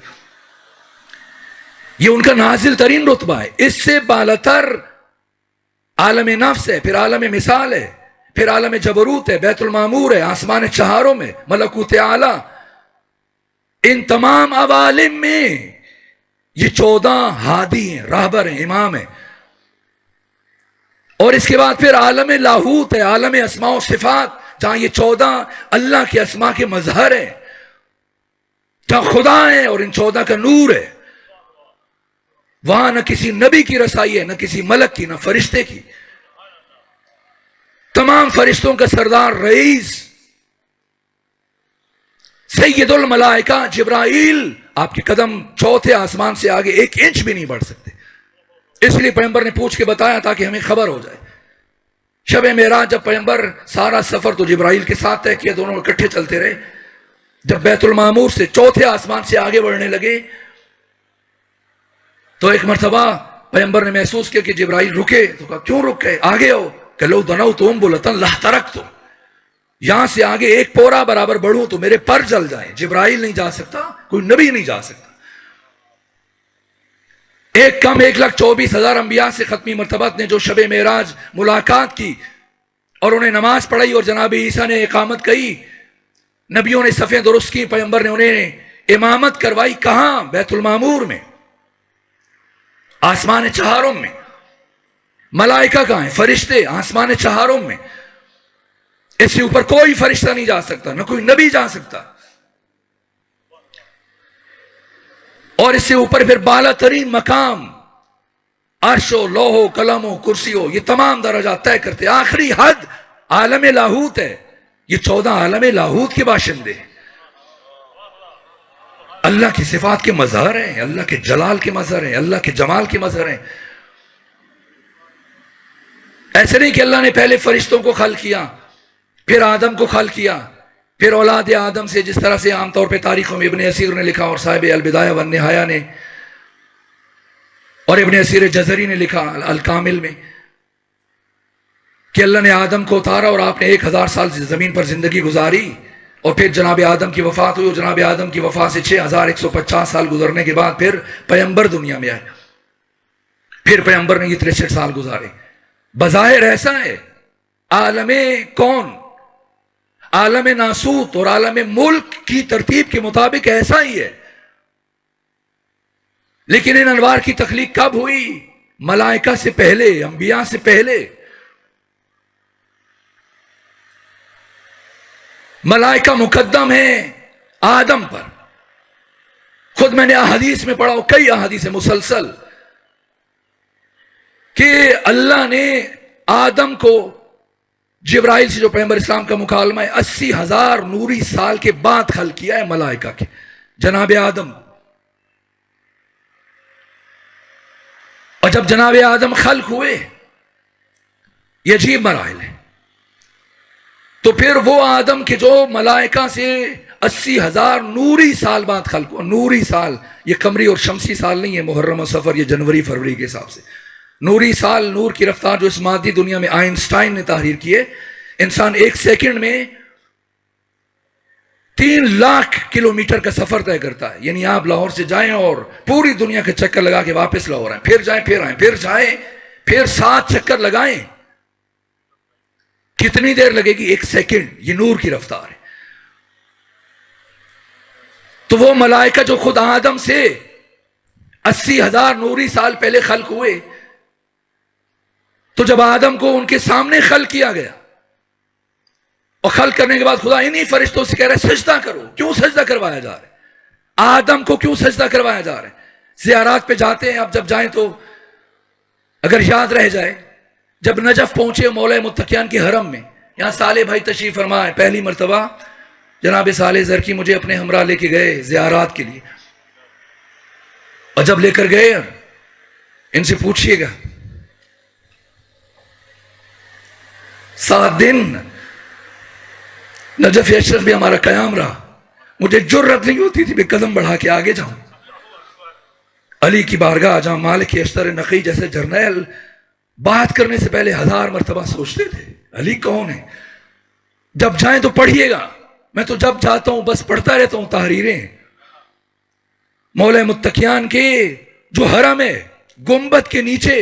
یہ ان کا نازل ترین رتبہ ہے۔ اس سے بالاتر عالم نفس ہے، پھر عالم مثال ہے، پھر عالم جبروت ہے، بیت المعمور ہے، آسمان چہاروں میں، ملکوت اعلیٰ، ان تمام عوالم میں یہ 14 ہادی ہیں، راہبر ہیں، امام ہیں۔ اور اس کے بعد پھر عالم لاہوت ہے، عالم اسماء و صفات، جہاں یہ 14 اللہ کے اسماء کے مظہر ہیں، جہاں خدا ہے اور ان 14 کا نور ہے۔ وہاں نہ کسی نبی کی رسائی ہے، نہ کسی ملک کی، نہ فرشتے کی۔ تمام فرشتوں کا سردار، رئیس، سید الملائکہ جبرائیل، آپ کے قدم چوتھے آسمان سے آگے 1 انچ بھی نہیں بڑھ سکتے۔ اس لیے پیغمبر نے پوچھ کے بتایا تاکہ ہمیں خبر ہو جائے۔ شب معراج جب پیغمبر سارا سفر تو جبرائیل کے ساتھ طے کیا، دونوں اکٹھے چلتے رہے، جب بیت المعمور سے چوتھے آسمان سے آگے بڑھنے لگے تو ایک مرتبہ پیغمبر نے محسوس کیا کہ جبرائیل رکے، تو کہا کیوں رک گئے؟ آگے آؤ۔ کہ لو دنوتم بلتن لہترکتم، یہاں سے آگے 1 پورا برابر بڑھوں تو میرے پر جل جائیں۔ جبرائیل نہیں جا سکتا، کوئی نبی نہیں جا سکتا۔ ایک کم 1,24,000 انبیاء سے ختمی مرتبت نے جو شب معراج ملاقات کی اور انہیں نماز پڑھائی اور جناب عیسیٰ نے اقامت کہی، نبیوں نے صفیں درست کی، پیغمبر نے انہیں امامت کروائی۔ کہاں؟ بیت المعمور میں، آسمان چہاروں میں۔ ملائکہ کہاں ہیں؟ فرشتے آسمان چہاروں میں۔ اس سے اوپر کوئی فرشتہ نہیں جا سکتا، نہ کوئی نبی جا سکتا۔ اور اس سے اوپر پھر بالا ترین مقام عرش و لوح و قلم و کرسی ہو، یہ تمام درجات طے کرتے۔ آخری حد عالم لاہوت ہے۔ یہ 14 عالم لاہوت کے باشندے ہیں، اللہ کی صفات کے مظہر ہیں، اللہ کے جلال کے مظہر ہیں، اللہ کے جمال کے مظہر ہیں۔ ایسے نہیں کہ اللہ نے پہلے فرشتوں کو خلق کیا، پھر آدم کو خلق کیا، پھر اولاد آدم سے، جس طرح سے عام طور پہ تاریخوں میں ابن اسیر نے لکھا اور صاحب البدایہ والنہایہ نے اور ابن اسیر جزری نے لکھا الکامل میں، کہ اللہ نے آدم کو اتارا اور آپ نے 1000 سال زمین پر زندگی گزاری، اور پھر جناب آدم کی وفات ہوئی، اور جناب آدم کی وفات سے 6150 سال گزرنے کے بعد پھر پیغمبر دنیا میں آئے، پھر پیغمبر نے یہ 63 سال گزارے۔ بظاہر ایسا ہے، عالم کون، عالم ناسوت اور عالم ملک کی ترتیب کے مطابق ایسا ہی ہے، لیکن ان انوار کی تخلیق کب ہوئی؟ ملائکہ سے پہلے، انبیاء سے پہلے۔ ملائکہ مقدم ہیں آدم پر۔ خود میں نے احادیث میں پڑھا، کئی احادیث مسلسل، کہ اللہ نے آدم کو جبرائیل سے جو پیغمبر اسلام کا مکالمہ ہے 80,000 نوری سال کے بعد خلق کیا ہے ملائکہ کے جناب آدم۔ اور جب جناب آدم خلق ہوئے، یہ عجیب مراحل ہے، تو پھر وہ آدم کے جو ملائکہ سے 80,000 نوری سال بعد خلق ہوا۔ نوری سال یہ قمری اور شمسی سال نہیں ہے، محرم و صفر یہ جنوری فروری کے حساب سے۔ نوری سال، نور کی رفتار جو اس مادی دنیا میں آئنسٹائن نے تحریر کی ہے، انسان 1 سیکنڈ میں 3 لاکھ کلومیٹر کا سفر طے کرتا ہے۔ یعنی آپ لاہور سے جائیں اور پوری دنیا کا چکر لگا کے واپس لاہور آئیں، پھر جائیں، پھر آئیں، پھر جائیں، پھر 7 چکر لگائیں، کتنی دیر لگے گی؟ 1 سیکنڈ۔ یہ نور کی رفتار ہے۔ تو وہ ملائکہ جو خود آدم سے 80,000 نوری سال پہلے خلق ہوئے، تو جب آدم کو ان کے سامنے خلق کیا گیا، اور خلق کرنے کے بعد خدا انہی فرشتوں سے کہہ رہا ہے سجدہ کرو۔ کیوں سجدہ کروایا جا رہا ہے آدم کو؟ کیوں سجدہ کروایا جا رہا ہے؟ زیارات پہ جاتے ہیں، اب جب جائیں تو اگر یاد رہ جائے، جب نجف پہنچے مولا متقیان کے حرم میں، یہاں صالح بھائی تشریف فرمائے، پہلی مرتبہ جناب صالح زرکی مجھے اپنے ہمراہ لے کے گئے زیارات کے لیے، اور جب لے کر گئے ان سے پوچھئے گا 7 دن نجف اشرف میں ہمارا قیام رہا، مجھے جرت نہیں ہوتی تھی میں قدم بڑھا کے آگے جاؤں۔ علی کی بارگاہ جہاں مالک اشتر نقی جیسے جرنیل بات کرنے سے پہلے 1000 مرتبہ سوچتے تھے علی کون ہے۔ جب جائیں تو پڑھیے گا، میں تو جب جاتا ہوں بس پڑھتا رہتا ہوں تحریریں مولا متقیان کے جو حرم ہے، گنبد کے نیچے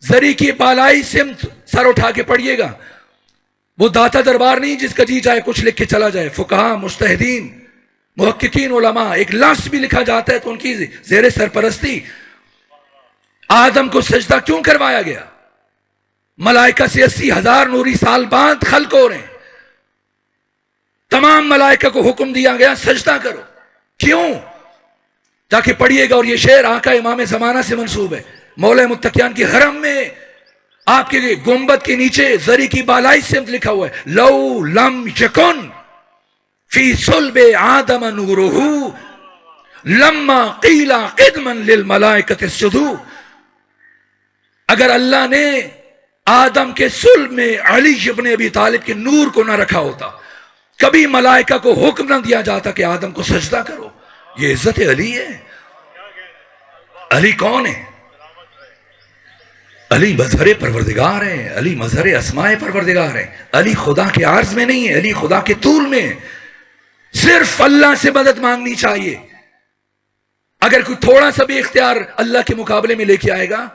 زری کی بالائی سمت سر اٹھا کے پڑھیے گا۔ وہ داتا دربار نہیں جس کا جی چاہے کچھ لکھ کے چلا جائے، فقہا، مجتہدین، محققین، علماء، ایک لفظ بھی لکھا جاتا ہے تو ان کی زیر سرپرستی۔ آدم کو سجدہ کیوں کروایا گیا؟ ملائکہ سے 80,000 نوری سال بعد خلق ہو رہے ہیں، تمام ملائکہ کو حکم دیا گیا سجدہ کرو۔ کیوں؟ تاکہ پڑھیے گا، اور یہ شعر آقا امام زمانہ سے منسوب ہے، مولا متقیان کی حرم میں آپ کے گنبد کے نیچے زری کی بالائی سمت لکھا ہوا ہے لو لم یکن فی صلب آدم نورہ لما قیل قدما للملائکۃ اسجدوا۔ اگر اللہ نے آدم کے صلب میں علی ابن ابی طالب کے نور کو نہ رکھا ہوتا، کبھی ملائکہ کو حکم نہ دیا جاتا کہ آدم کو سجدہ کرو۔ یہ عزت علی ہے۔ علی کون ہے؟ علی مظہر پروردگار ہے، علی مظہر اسماء پروردگار ہے۔ علی خدا کے عرض میں نہیں ہے، علی خدا کے طول میں ہے۔ صرف اللہ سے مدد مانگنی چاہیے۔ اگر کوئی تھوڑا سا بھی اختیار اللہ کے مقابلے میں لے کے آئے گا،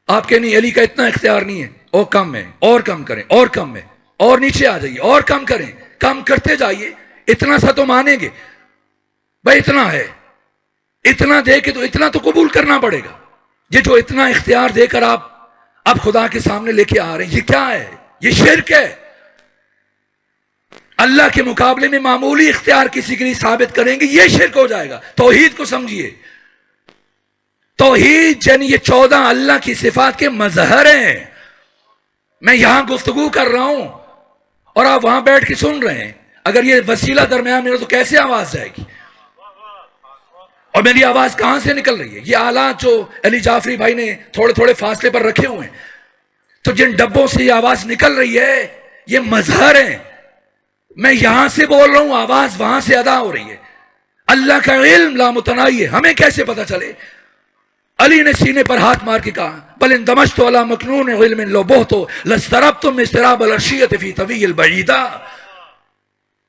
آپ کے نہیں علی کا اتنا اختیار نہیں ہے، اور کم ہے، اور کم کریں، اور کم ہے، اور نیچے آ جائیے، اور کم کریں، کم کرتے جائیے، اتنا سا تو مانیں گے بھائی اتنا ہے، اتنا دے کے تو اتنا تو قبول کرنا پڑے گا۔ یہ جو اتنا اختیار دے کر آپ خدا کے سامنے لے کے آ رہے ہیں، یہ کیا ہے؟ یہ شرک ہے۔ اللہ کے مقابلے میں معمولی اختیار کسی کے لیے ثابت کریں گے، یہ شرک ہو جائے گا۔ توحید کو سمجھیے، توحید یعنی یہ 14 اللہ کی صفات کے مظہر ہیں۔ میں یہاں گفتگو کر رہا ہوں اور آپ وہاں بیٹھ کے سن رہے ہیں، اگر یہ وسیلہ درمیان میں ہو تو کیسے آواز جائے گی؟ اور میری آواز کہاں سے نکل رہی ہے؟ یہ آلات جو علی جعفری بھائی نے تھوڑے تھوڑے فاصلے پر رکھے ہوئے ہیں، تو جن ڈبوں سے یہ آواز نکل رہی ہے یہ مظہر ہیں۔ میں یہاں سے بول رہا ہوں، آواز وہاں سے ادا ہو رہی ہے۔ اللہ کا علم لامتناہی ہے، ہمیں کیسے پتا چلے؟ علی نے سینے پر ہاتھ مار کے کہا بل اندمجت علی مکنون علم لو بہت لاضطربت من اضطراب العرشیۃ فی طوی البعیدہ۔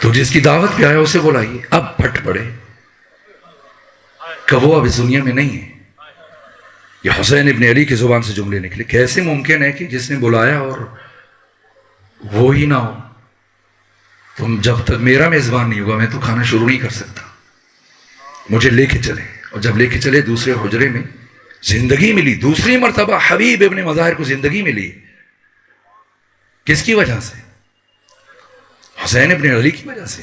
تو جس کی دعوت پہ آیا اسے بلائیے. اب پھٹ پڑے کہ وہ اب اس دنیا میں نہیں ہے. یہ حسین ابن علی کی زبان سے جملے نکلے. کیسے ممکن ہے کہ جس نے بلایا اور وہ ہی نہ ہو؟ تم جب تک میرا میزبان نہیں ہوگا میں تو کھانا شروع نہیں کر سکتا. مجھے لے کے چلے. اور جب لے کے چلے دوسرے حجرے میں زندگی ملی. دوسری مرتبہ حبیب ابن مظاہر کو زندگی ملی. کس کی وجہ سے؟ حسین ابن علی کی وجہ سے.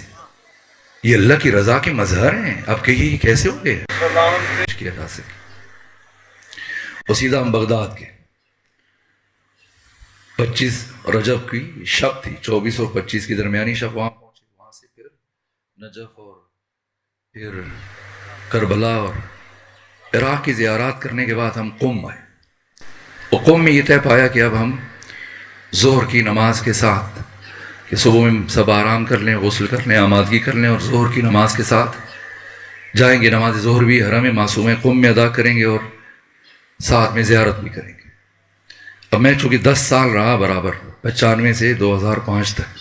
یہ اللہ کی رضا کے مظہر ہیں. اب کہیے یہ کیسے ہو گئے؟ کیا جا سکے. اور سیدھا ہم بغداد کے 25 رجب کی شب تھی. 24 اور 25 کی درمیانی شب وہاں پہنچے. وہاں سے پھر نجف اور پھر کربلا اور عراق کی زیارات کرنے کے بعد ہم قم آئے. اور قم میں یہ طے پایا کہ اب ہم ظہر کی نماز کے ساتھ کہ صبح میں سب آرام کر لیں, غسل کر لیں, آمادگی کر لیں, اور ظہر کی نماز کے ساتھ جائیں گے. نماز ظہر بھی حرم معصوم قم میں ادا کریں گے اور ساتھ میں زیارت بھی کریں گے. اب میں چونکہ 10 سال رہا برابر 95 سے 2005 تک,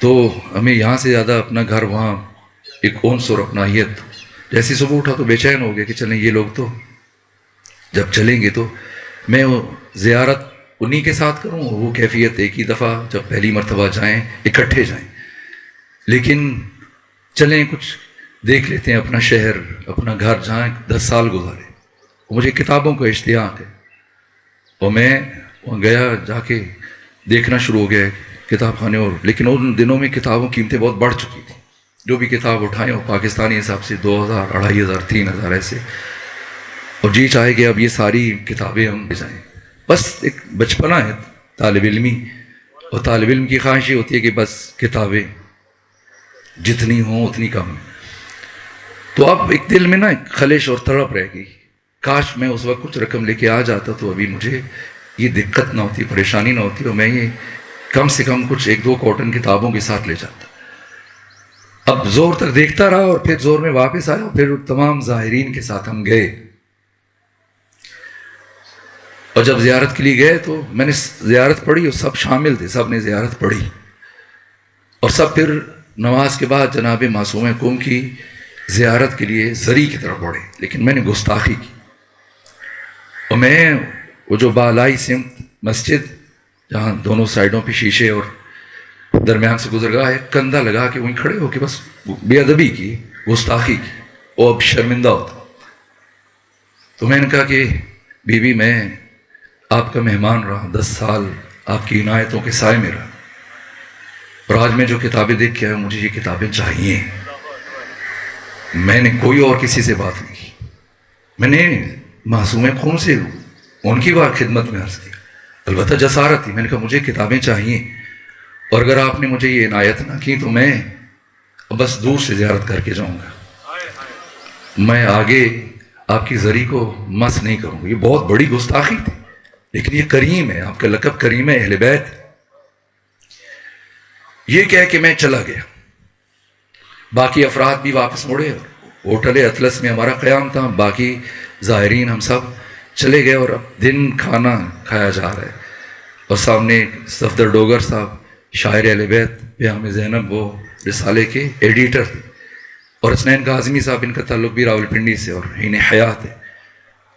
تو ہمیں یہاں سے زیادہ اپنا گھر وہاں ایک انس اور اپنائیت. جیسے صبح اٹھا تو بے چین ہو گیا کہ چلیں یہ لوگ تو جب چلیں گے تو میں زیارت انہی کے ساتھ کروں. وہ کیفیت ایک ہی دفعہ جب پہلی مرتبہ جائیں اکٹھے جائیں. لیکن چلیں کچھ دیکھ لیتے ہیں اپنا شہر اپنا گھر جہاں 10 سال گزارے. مجھے کتابوں کا اشتیاق ہے اور میں وہاں گیا, جا کے دیکھنا شروع ہو گیا کتاب خانے. اور لیکن ان دنوں میں کتابوں قیمتیں بہت بڑھ چکی تھیں. جو بھی کتاب اٹھائیں وہ پاکستانی حساب سے 2000 2500 3000 ایسے. اور جی چاہے کہ اب یہ ساری کتابیں ہم لے جائیں. بس ایک بچپنا ہے طالب علمی, اور طالب علم کی خواہش یہ ہوتی ہے کہ بس کتابیں جتنی ہوں اتنی کم ہیں. تو اب ایک دل میں نا ایک خلش اور تڑپ رہ گئی. کاش میں اس وقت کچھ رقم لے کے آ جاتا تو ابھی مجھے یہ دقت نہ ہوتی, پریشانی نہ ہوتی, اور میں یہ کم سے کم کچھ 1-2 کاٹن کتابوں کے ساتھ لے جاتا. اب زور تک دیکھتا رہا اور پھر زور میں واپس آیا. پھر تمام زائرین کے ساتھ ہم گئے, اور جب زیارت کے لیے گئے تو میں نے زیارت پڑھی اور سب شامل تھے, سب نے زیارت پڑھی. اور سب پھر نماز کے بعد جناب معصوم قم کی زیارت کے لیے زری کی طرف بڑھے. لیکن میں نے گستاخی کی, اور میں وہ جو بالائی سمت مسجد جہاں دونوں سائڈوں پہ شیشے اور درمیان سے گزر گاہ ہے, کندھا لگا کے وہیں کھڑے ہو کے بس بے ادبی کی, گستاخی کی, اور اب شرمندہ ہوتا. تو میں نے کہا کہ بی بی میں آپ کا مہمان رہا, 10 سال آپ کی عنایتوں کے سائے میں رہا, اور آج میں جو کتابیں دیکھ کے آیا مجھے یہ کتابیں چاہیے. میں نے کوئی اور کسی سے بات نہیں کی, میں نے معصوم قم سے ان کی بات خدمت میں عرض کی. البتہ جسارت تھی, میں نے کہا مجھے کتابیں چاہیے, اور اگر آپ نے مجھے یہ عنایت نہ کی تو میں بس دور سے زیارت کر کے جاؤں گا, میں آگے آپ کی زری کو مس نہیں کروں گا. یہ بہت بڑی گستاخی تھی, لیکن یہ کریم ہے, آپ کا لقب کریم ہے, اہل بیت. یہ کہہ کہ میں چلا گیا. باقی افراد بھی واپس مڑے. ہوٹل اطلس میں ہمارا قیام تھا, باقی زائرین ہم سب چلے گئے, اور اب دن کھانا کھایا جا رہا ہے. اور سامنے صفدر ڈوگر صاحب شاعر اہل بیت, پیام زینب وہ رسالے کے ایڈیٹر تھے, اور حسنین کاظمی صاحب ان کا تعلق بھی راولپنڈی سے اور ہین حیات ہے,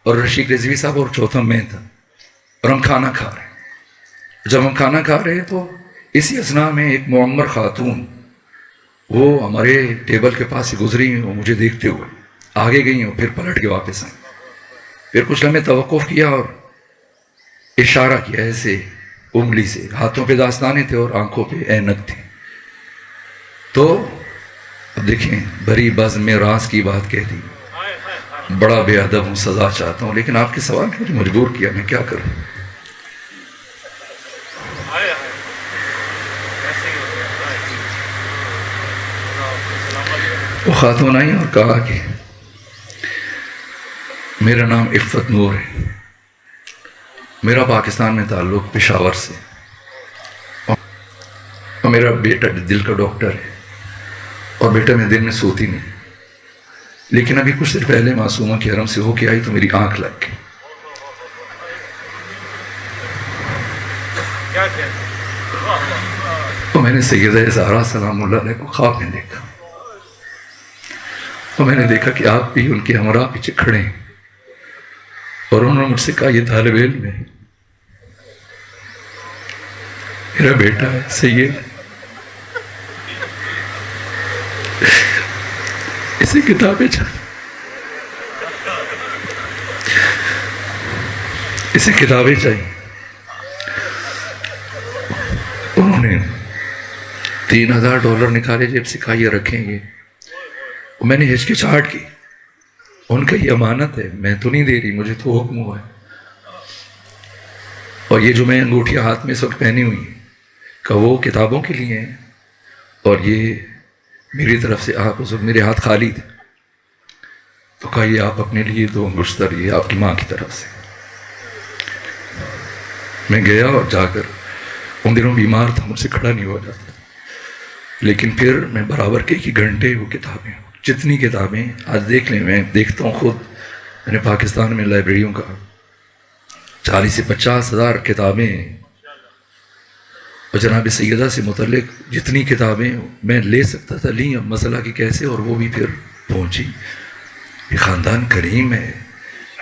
اور رشید رضوی صاحب اور چوتھا میں تھا. اور ہم کھانا کھا رہے ہیں. جب ہم کھانا کھا رہے ہیں تو اسی اثناء میں ایک معمر خاتون وہ ہمارے ٹیبل کے پاس سے گزری, وہ مجھے دیکھتے ہوئے آگے گئی اور پھر پلٹ کے واپس آئیں. پھر کچھ لمحے توقف کیا اور اشارہ کیا ایسے انگلی سے. ہاتھوں پہ داستانے تھے اور آنکھوں پہ اینک تھے. تو اب دیکھیں بھری بزم میں راز کی بات کہہ دی, بڑا بے ادب ہوں, سزا چاہتا ہوں, لیکن آپ کے سوال نے مجھے مجبور کیا, میں کیا کروں. وہ خاتون آئی اور کہا کہ میرا نام عفت نور ہے, میرا پاکستان میں تعلق پشاور سے, اور میرا بیٹا دل کا ڈاکٹر ہے, اور بیٹا میں دن میں سوتی نہیں, لیکن ابھی کچھ دیر پہلے معصومہ کے حرم سے ہو کے آئی تو میری آنکھ لگ گئی. تو میں نے سیدہ زہرا سلام اللہ علیہ کو خواب میں دیکھا، تو میں نے دیکھا کہ آپ بھی ان کے ہمراہ پیچھے کھڑے ہیں، اور انہوں نے مجھ سے کہا یہ طالب علم ہے، میرا بیٹا ہے سید، اسے کتابیں چاہیے، اسے کتابیں چاہیے۔ انہوں نے $3000 نکالے جیب سے، کہا یہ رکھیں گے۔ میں نے ہچکچاہٹ کی، ان کا یہ امانت ہے، میں تو نہیں دے رہی، مجھے تو حکم ہوا ہے، اور یہ جو میں انگوٹھیاں ہاتھ میں اس وقت پہنی ہوئی ہیں کہ وہ کتابوں کے لیے ہیں، اور یہ میری طرف سے آپ اس وقت میرے ہاتھ خالی تھے، تو کہا یہ آپ اپنے لیے دو انگشتر، یہ آپ کی ماں کی طرف سے۔ میں گیا اور جا کر، ان دنوں بیمار تھا، مجھ سے کھڑا نہیں ہوا جاتا، لیکن پھر میں برابر کے گھنٹے وہ کتابیں، جتنی کتابیں آج دیکھ لیں، میں دیکھتا ہوں خود، میں نے پاکستان میں لائبریریوں کا 40 سے 50 ہزار کتابیں، اور جناب سیدہ سے متعلق جتنی کتابیں میں لے سکتا تھا لی، اب مسئلہ کہ کیسے، اور وہ بھی پھر پہنچی۔ یہ خاندان کریم ہے،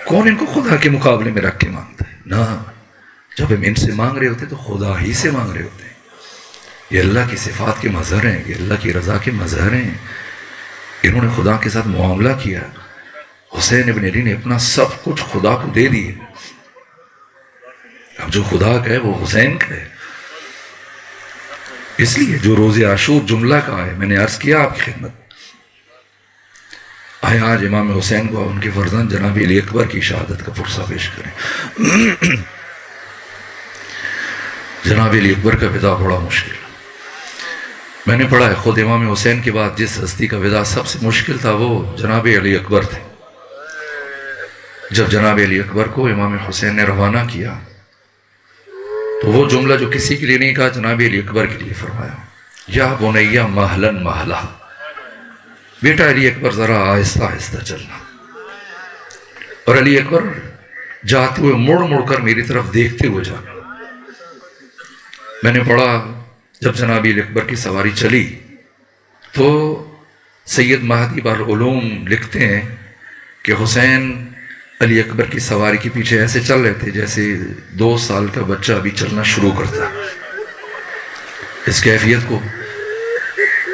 کون ان کو خدا کے مقابلے میں رکھ کے مانگتا ہے؟ نہ، جب ہم ان سے مانگ رہے ہوتے تو خدا ہی سے مانگ رہے ہوتے ہیں۔ یہ اللہ کی صفات کے مظہر ہیں، یہ اللہ کی رضا کے مظہر ہیں۔ انہوں نے خدا کے ساتھ معاملہ کیا، حسین ابن علی نے اپنا سب کچھ خدا کو دے دیے، اب جو خدا کا ہے وہ حسین کا ہے۔ اس لیے جو روز عاشور جملہ کا ہے، میں نے عرض کیا آپ کی خدمت، آئے آج امام حسین کو ان کے فرزند جناب علی اکبر کی شہادت کا پرسہ پیش کریں۔ جناب علی اکبر کا ودا بڑا مشکل، میں نے پڑھا ہے خود امام حسین کے بعد جس ہستی کا ودا سب سے مشکل تھا وہ جناب علی اکبر تھے۔ جب جناب علی اکبر کو امام حسین نے روانہ کیا تو وہ جملہ جو کسی کے لیے نہیں کہا، جناب علی اکبر کے لیے فرمایا، یا بنیا مہلن مہلا، بیٹا علی اکبر ذرا آہستہ آہستہ چلنا۔ اور علی اکبر جاتے ہوئے مڑ مڑ کر میری طرف دیکھتے ہوئے جانا۔ میں نے پڑھا جب جناب علی اکبر کی سواری چلی تو سید مہدی بالعلوم لکھتے ہیں کہ حسین علی اکبر کی سواری کے پیچھے ایسے چل رہے تھے جیسے 2 سال کا بچہ ابھی چلنا شروع کرتا ہے۔ اس کیفیت کو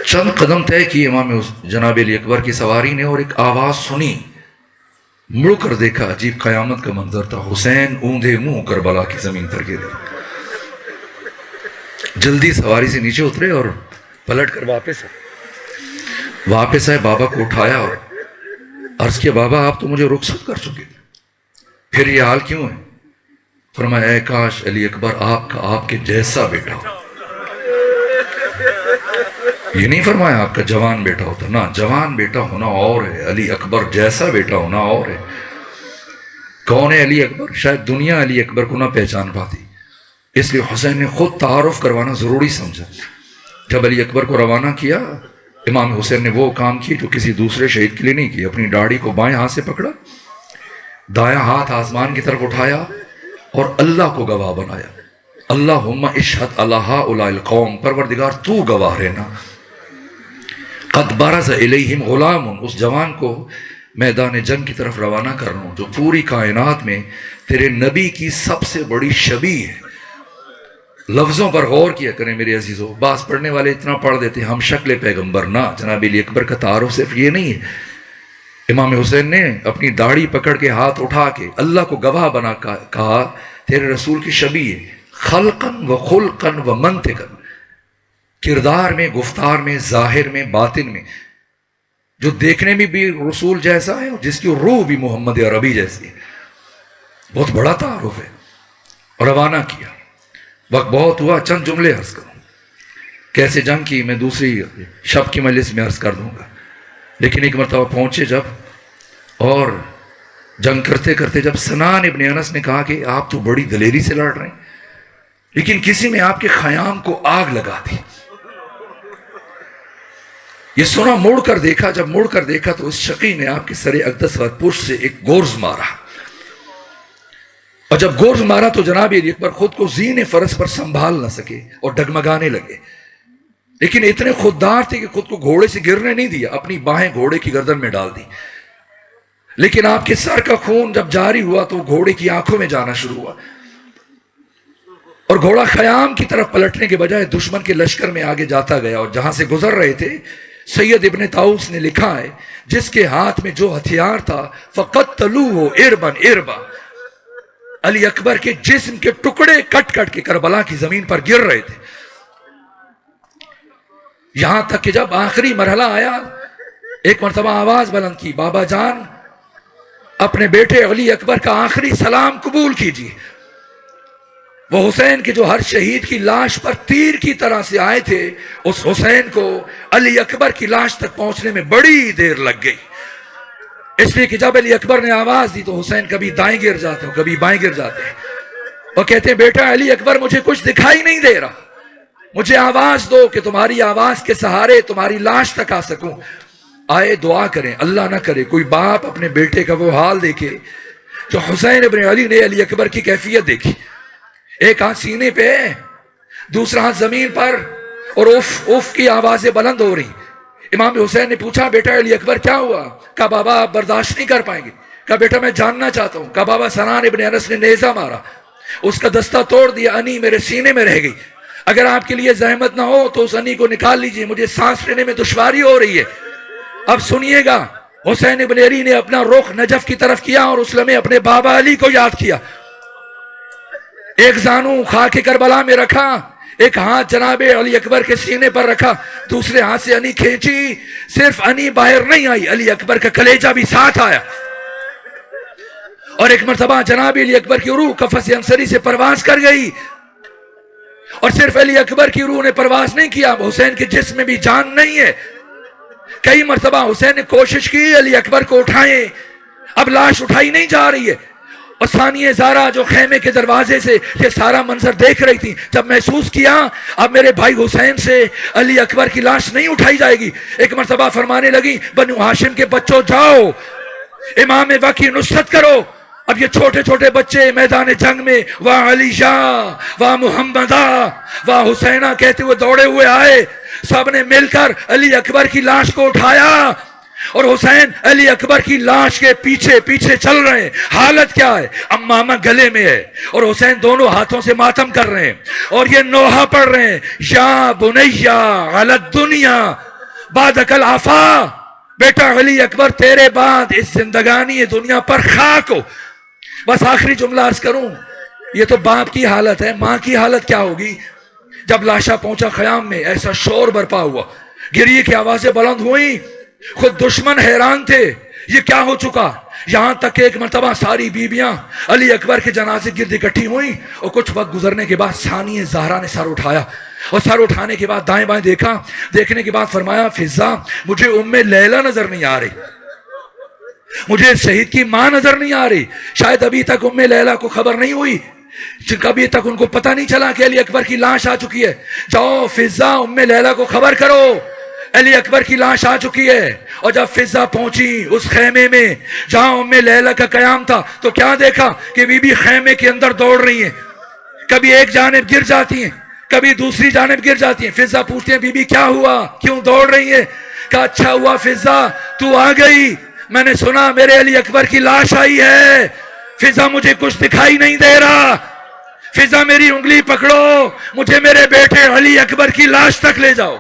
چند قدم طے کیے امام جناب علی اکبر کی سواری نے، اور ایک آواز سنی، مڑ کر دیکھا، عجیب قیامت کا منظر تھا، حسین اوندھے منہ کربلا کی زمین پر گرے۔ جلدی سواری سے نیچے اترے اور پلٹ کر واپس آئے، بابا کو اٹھایا اور عرض کیا، بابا آپ تو مجھے رخصت کر چکے تھے، پھر یہ حال کیوں ہے؟ فرمایا، اے کاش علی اکبر آپ کا آپ کے جیسا بیٹا ہو۔ یہ نہیں فرمایا آپ کا جوان بیٹا ہوتا، نہ، جوان بیٹا ہونا اور ہے، علی اکبر جیسا بیٹا ہونا اور ہے۔ کون ہے علی اکبر؟ شاید دنیا علی اکبر کو نہ پہچان پاتی، اس لیے حسین نے خود تعارف کروانا ضروری سمجھا۔ جب علی اکبر کو روانہ کیا، امام حسین نے وہ کام کی جو کسی دوسرے شہید کے لیے نہیں کی، اپنی داڑھی کو بائیں ہاتھ سے پکڑا، دایاں ہاتھ آسمان کی طرف اٹھایا اور اللہ کو گواہ بنایا، اللہم اشہد علی ہؤلاء القوم، پروردگار تو گواہ رہنا، قد برز الیہم غلام، اس جوان کو میدان جنگ کی طرف روانہ کر رہا ہوں جو پوری کائنات میں تیرے نبی کی سب سے بڑی شبیہ ہے۔ لفظوں پر غور کیا کریں میرے عزیزو، بعض پڑھنے والے اتنا پڑھ دیتے ہیں ہم شکل پیغمبر، نہ، جناب علی اکبر کا تعارف صرف یہ نہیں ہے۔ امام حسین نے اپنی داڑھی پکڑ کے ہاتھ اٹھا کے اللہ کو گواہ بنا کہا، تیرے رسول کی شبیہ ہے، خلقن و خلقن و منطقن، کردار میں، گفتار میں، ظاہر میں، باطن میں، جو دیکھنے میں بھی رسول جیسا ہے اور جس کی روح بھی محمد عربی جیسی ہے۔ بہت بڑا تعارف ہے۔ اور روانہ کیا، وقت بہت ہوا، چند جملے عرض کروں، کیسے جنگ کی میں دوسری شب کی مجلس میں عرض کر دوں گا، لیکن ایک مرتبہ پہنچے جب، اور جنگ کرتے کرتے جب سنان ابن انس نے کہا کہ آپ تو بڑی دلیری سے لڑ رہے ہیں، لیکن کسی نے آپ کے خیام کو آگ لگا دی۔ یہ سنا، مڑ کر دیکھا، جب مڑ کر دیکھا تو اس شقی نے آپ کے سر اقدس و پشت سے ایک گورز مارا، اور جب گورز مارا تو جناب علی اکبر خود کو زین فرس پر سنبھال نہ سکے اور ڈگمگانے لگے۔ لیکن اتنے خوددار تھے کہ خود کو گھوڑے سے گرنے نہیں دیا، اپنی باہیں گھوڑے کی گردن میں ڈال دی. لیکن آپ کے سر کا خون جب جاری ہوا تو گھوڑے کی آنکھوں میں جانا شروع ہوا، اور گھوڑا خیام کی طرف پلٹنے کے بجائے دشمن کے لشکر میں آگے جاتا گیا. اور جہاں سے گزر رہے تھے سید ابن طاؤس نے لکھا ہے جس کے ہاتھ میں جو ہتھیار تھا فقتلوہ اربن اربا، علی اکبر کے جسم کے ٹکڑے کٹ کٹ کے کربلا کی زمین پر گر رہے تھے. یہاں تک کہ جب آخری مرحلہ آیا ایک مرتبہ آواز بلند کی، بابا جان اپنے بیٹے علی اکبر کا آخری سلام قبول کیجیے. وہ حسین کے جو ہر شہید کی لاش پر تیر کی طرح سے آئے تھے، اس حسین کو علی اکبر کی لاش تک پہنچنے میں بڑی دیر لگ گئی. اس لیے کہ جب علی اکبر نے آواز دی تو حسین کبھی دائیں گر جاتے ہیں کبھی بائیں گر جاتے ہیں، اور کہتے ہیں بیٹا علی اکبر مجھے کچھ دکھائی نہیں دے رہا، مجھے آواز دو کہ تمہاری آواز کے سہارے تمہاری لاش تک آ سکوں. آئے دعا کریں، اللہ نہ کرے کوئی باپ اپنے بیٹے کا وہ حال دیکھے جو حسین ابن علی نے علی اکبر کی کیفیت دیکھی. ایک ہاتھ سینے پہ دوسرا ہاتھ زمین پر، اور اف اف کی آوازیں بلند ہو رہی. امام حسین نے پوچھا بیٹا علی اکبر کیا ہوا؟ کہا بابا آپ برداشت نہیں کر پائیں گے. کہا بیٹا میں جاننا چاہتا ہوں. کہا بابا سنان ابن انس نے نیزہ مارا، اس کا دستہ توڑ دیا، انی میرے سینے میں رہ گئی. اگر آپ کے لیے زحمت نہ ہو تو اس انی کو نکال لیجئے، مجھے سانس لینے میں دشواری ہو رہی ہے. اب سنیے گا، حسین ابن علی نے اپنا رخ نجف کی طرف کیا اور اس لمحے اپنے بابا علی کو یاد کیا. ایک زانو خاک کربلا میں رکھا، ایک ہاتھ جناب علی اکبر کے سینے پر رکھا، دوسرے ہاتھ سے انی کھینچی. صرف انی باہر نہیں آئی، علی اکبر کا کلیجہ بھی ساتھ آیا. اور ایک مرتبہ جناب علی اکبر کی روح قفس انصری سے پرواز کر گئی. اور صرف علی اکبر کی روح نے پرواز نہیں کیا، حسین کے جسم میں بھی جان نہیں ہے. کئی مرتبہ حسین نے کوشش کی علی اکبر کو اٹھائیں، اب لاش اٹھائی نہیں جا رہی ہے. اور ثانیہ زارا جو خیمے کے دروازے سے یہ سارا منظر دیکھ رہی تھی، جب محسوس کیا اب میرے بھائی حسین سے علی اکبر کی لاش نہیں اٹھائی جائے گی، ایک مرتبہ فرمانے لگی بنو ہاشم کے بچوں جاؤ امام وقت کی نصرت کرو. اب یہ چھوٹے چھوٹے بچے میدان جنگ میں واہ علی شاہ واہ محمدہ واہ حسینہ کہتے ہوئے دوڑے ہوئے آئے. سب نے مل کر علی اکبر کی لاش کو اٹھایا، اور حسین علی اکبر کی لاش کے پیچھے پیچھے چل رہے ہیں. حالت کیا ہے؟ امامہ گلے میں ہے اور حسین دونوں ہاتھوں سے ماتم کر رہے ہیں اور یہ نوحہ پڑھ رہے ہیں، یا بنیا علی الدنیا بعدک العفا، بیٹا علی اکبر تیرے بعد اس زندگانی دنیا پر خاک ہو. بس آخری جملہ عرض کروں، یہ تو باپ کی حالت ہے، ماں کی حالت کیا ہوگی؟ جب لاشا پہنچا خیام میں ایسا شور برپا ہوا، گریے کی آوازیں بلند ہوئیں، خود دشمن حیران تھے یہ کیا ہو چکا. یہاں تک کہ ایک مرتبہ ساری بیویاں علی اکبر کے جنازے گرد اکٹھی ہوئیں، اور کچھ وقت گزرنے کے بعد ثانیہ زہرا نے سر اٹھایا، اور سر اٹھانے کے بعد دائیں بائیں دیکھا، دیکھنے کے بعد فرمایا فضا مجھے ام لیلہ نظر نہیں آ رہی، مجھے شہید کی ماں نظر نہیں آ رہی. شاید ابھی تک ام لیلہ کو خبر نہیں ہوئی، کبھی تک ان کو پتہ نہیں چلا کہ علی اکبر کی لاش آ چکی ہے. جاؤ فضا ام لیلہ کو خبر کرو علی اکبر کی لاش آ چکی ہے. اور جب فضا پہنچی اس خیمے میں جہاں ام لیلہ کا قیام تھا تو کیا دیکھا کہ بی بی خیمے کے اندر دوڑ رہی ہیں، کبھی ایک جانب گر جاتی ہیں کبھی دوسری جانب گر جاتی ہیں. فضا پوچھتے ہیں بی بی کیا ہوا، کیوں دوڑ رہی ہیں؟ کہا اچھا ہوا فضا تو آ گئی، میں نے سنا میرے علی اکبر کی لاش آئی ہے. فضا مجھے کچھ دکھائی نہیں دے رہا، فضا میری انگلی پکڑو، مجھے میرے بیٹے علی اکبر کی لاش تک لے جاؤ.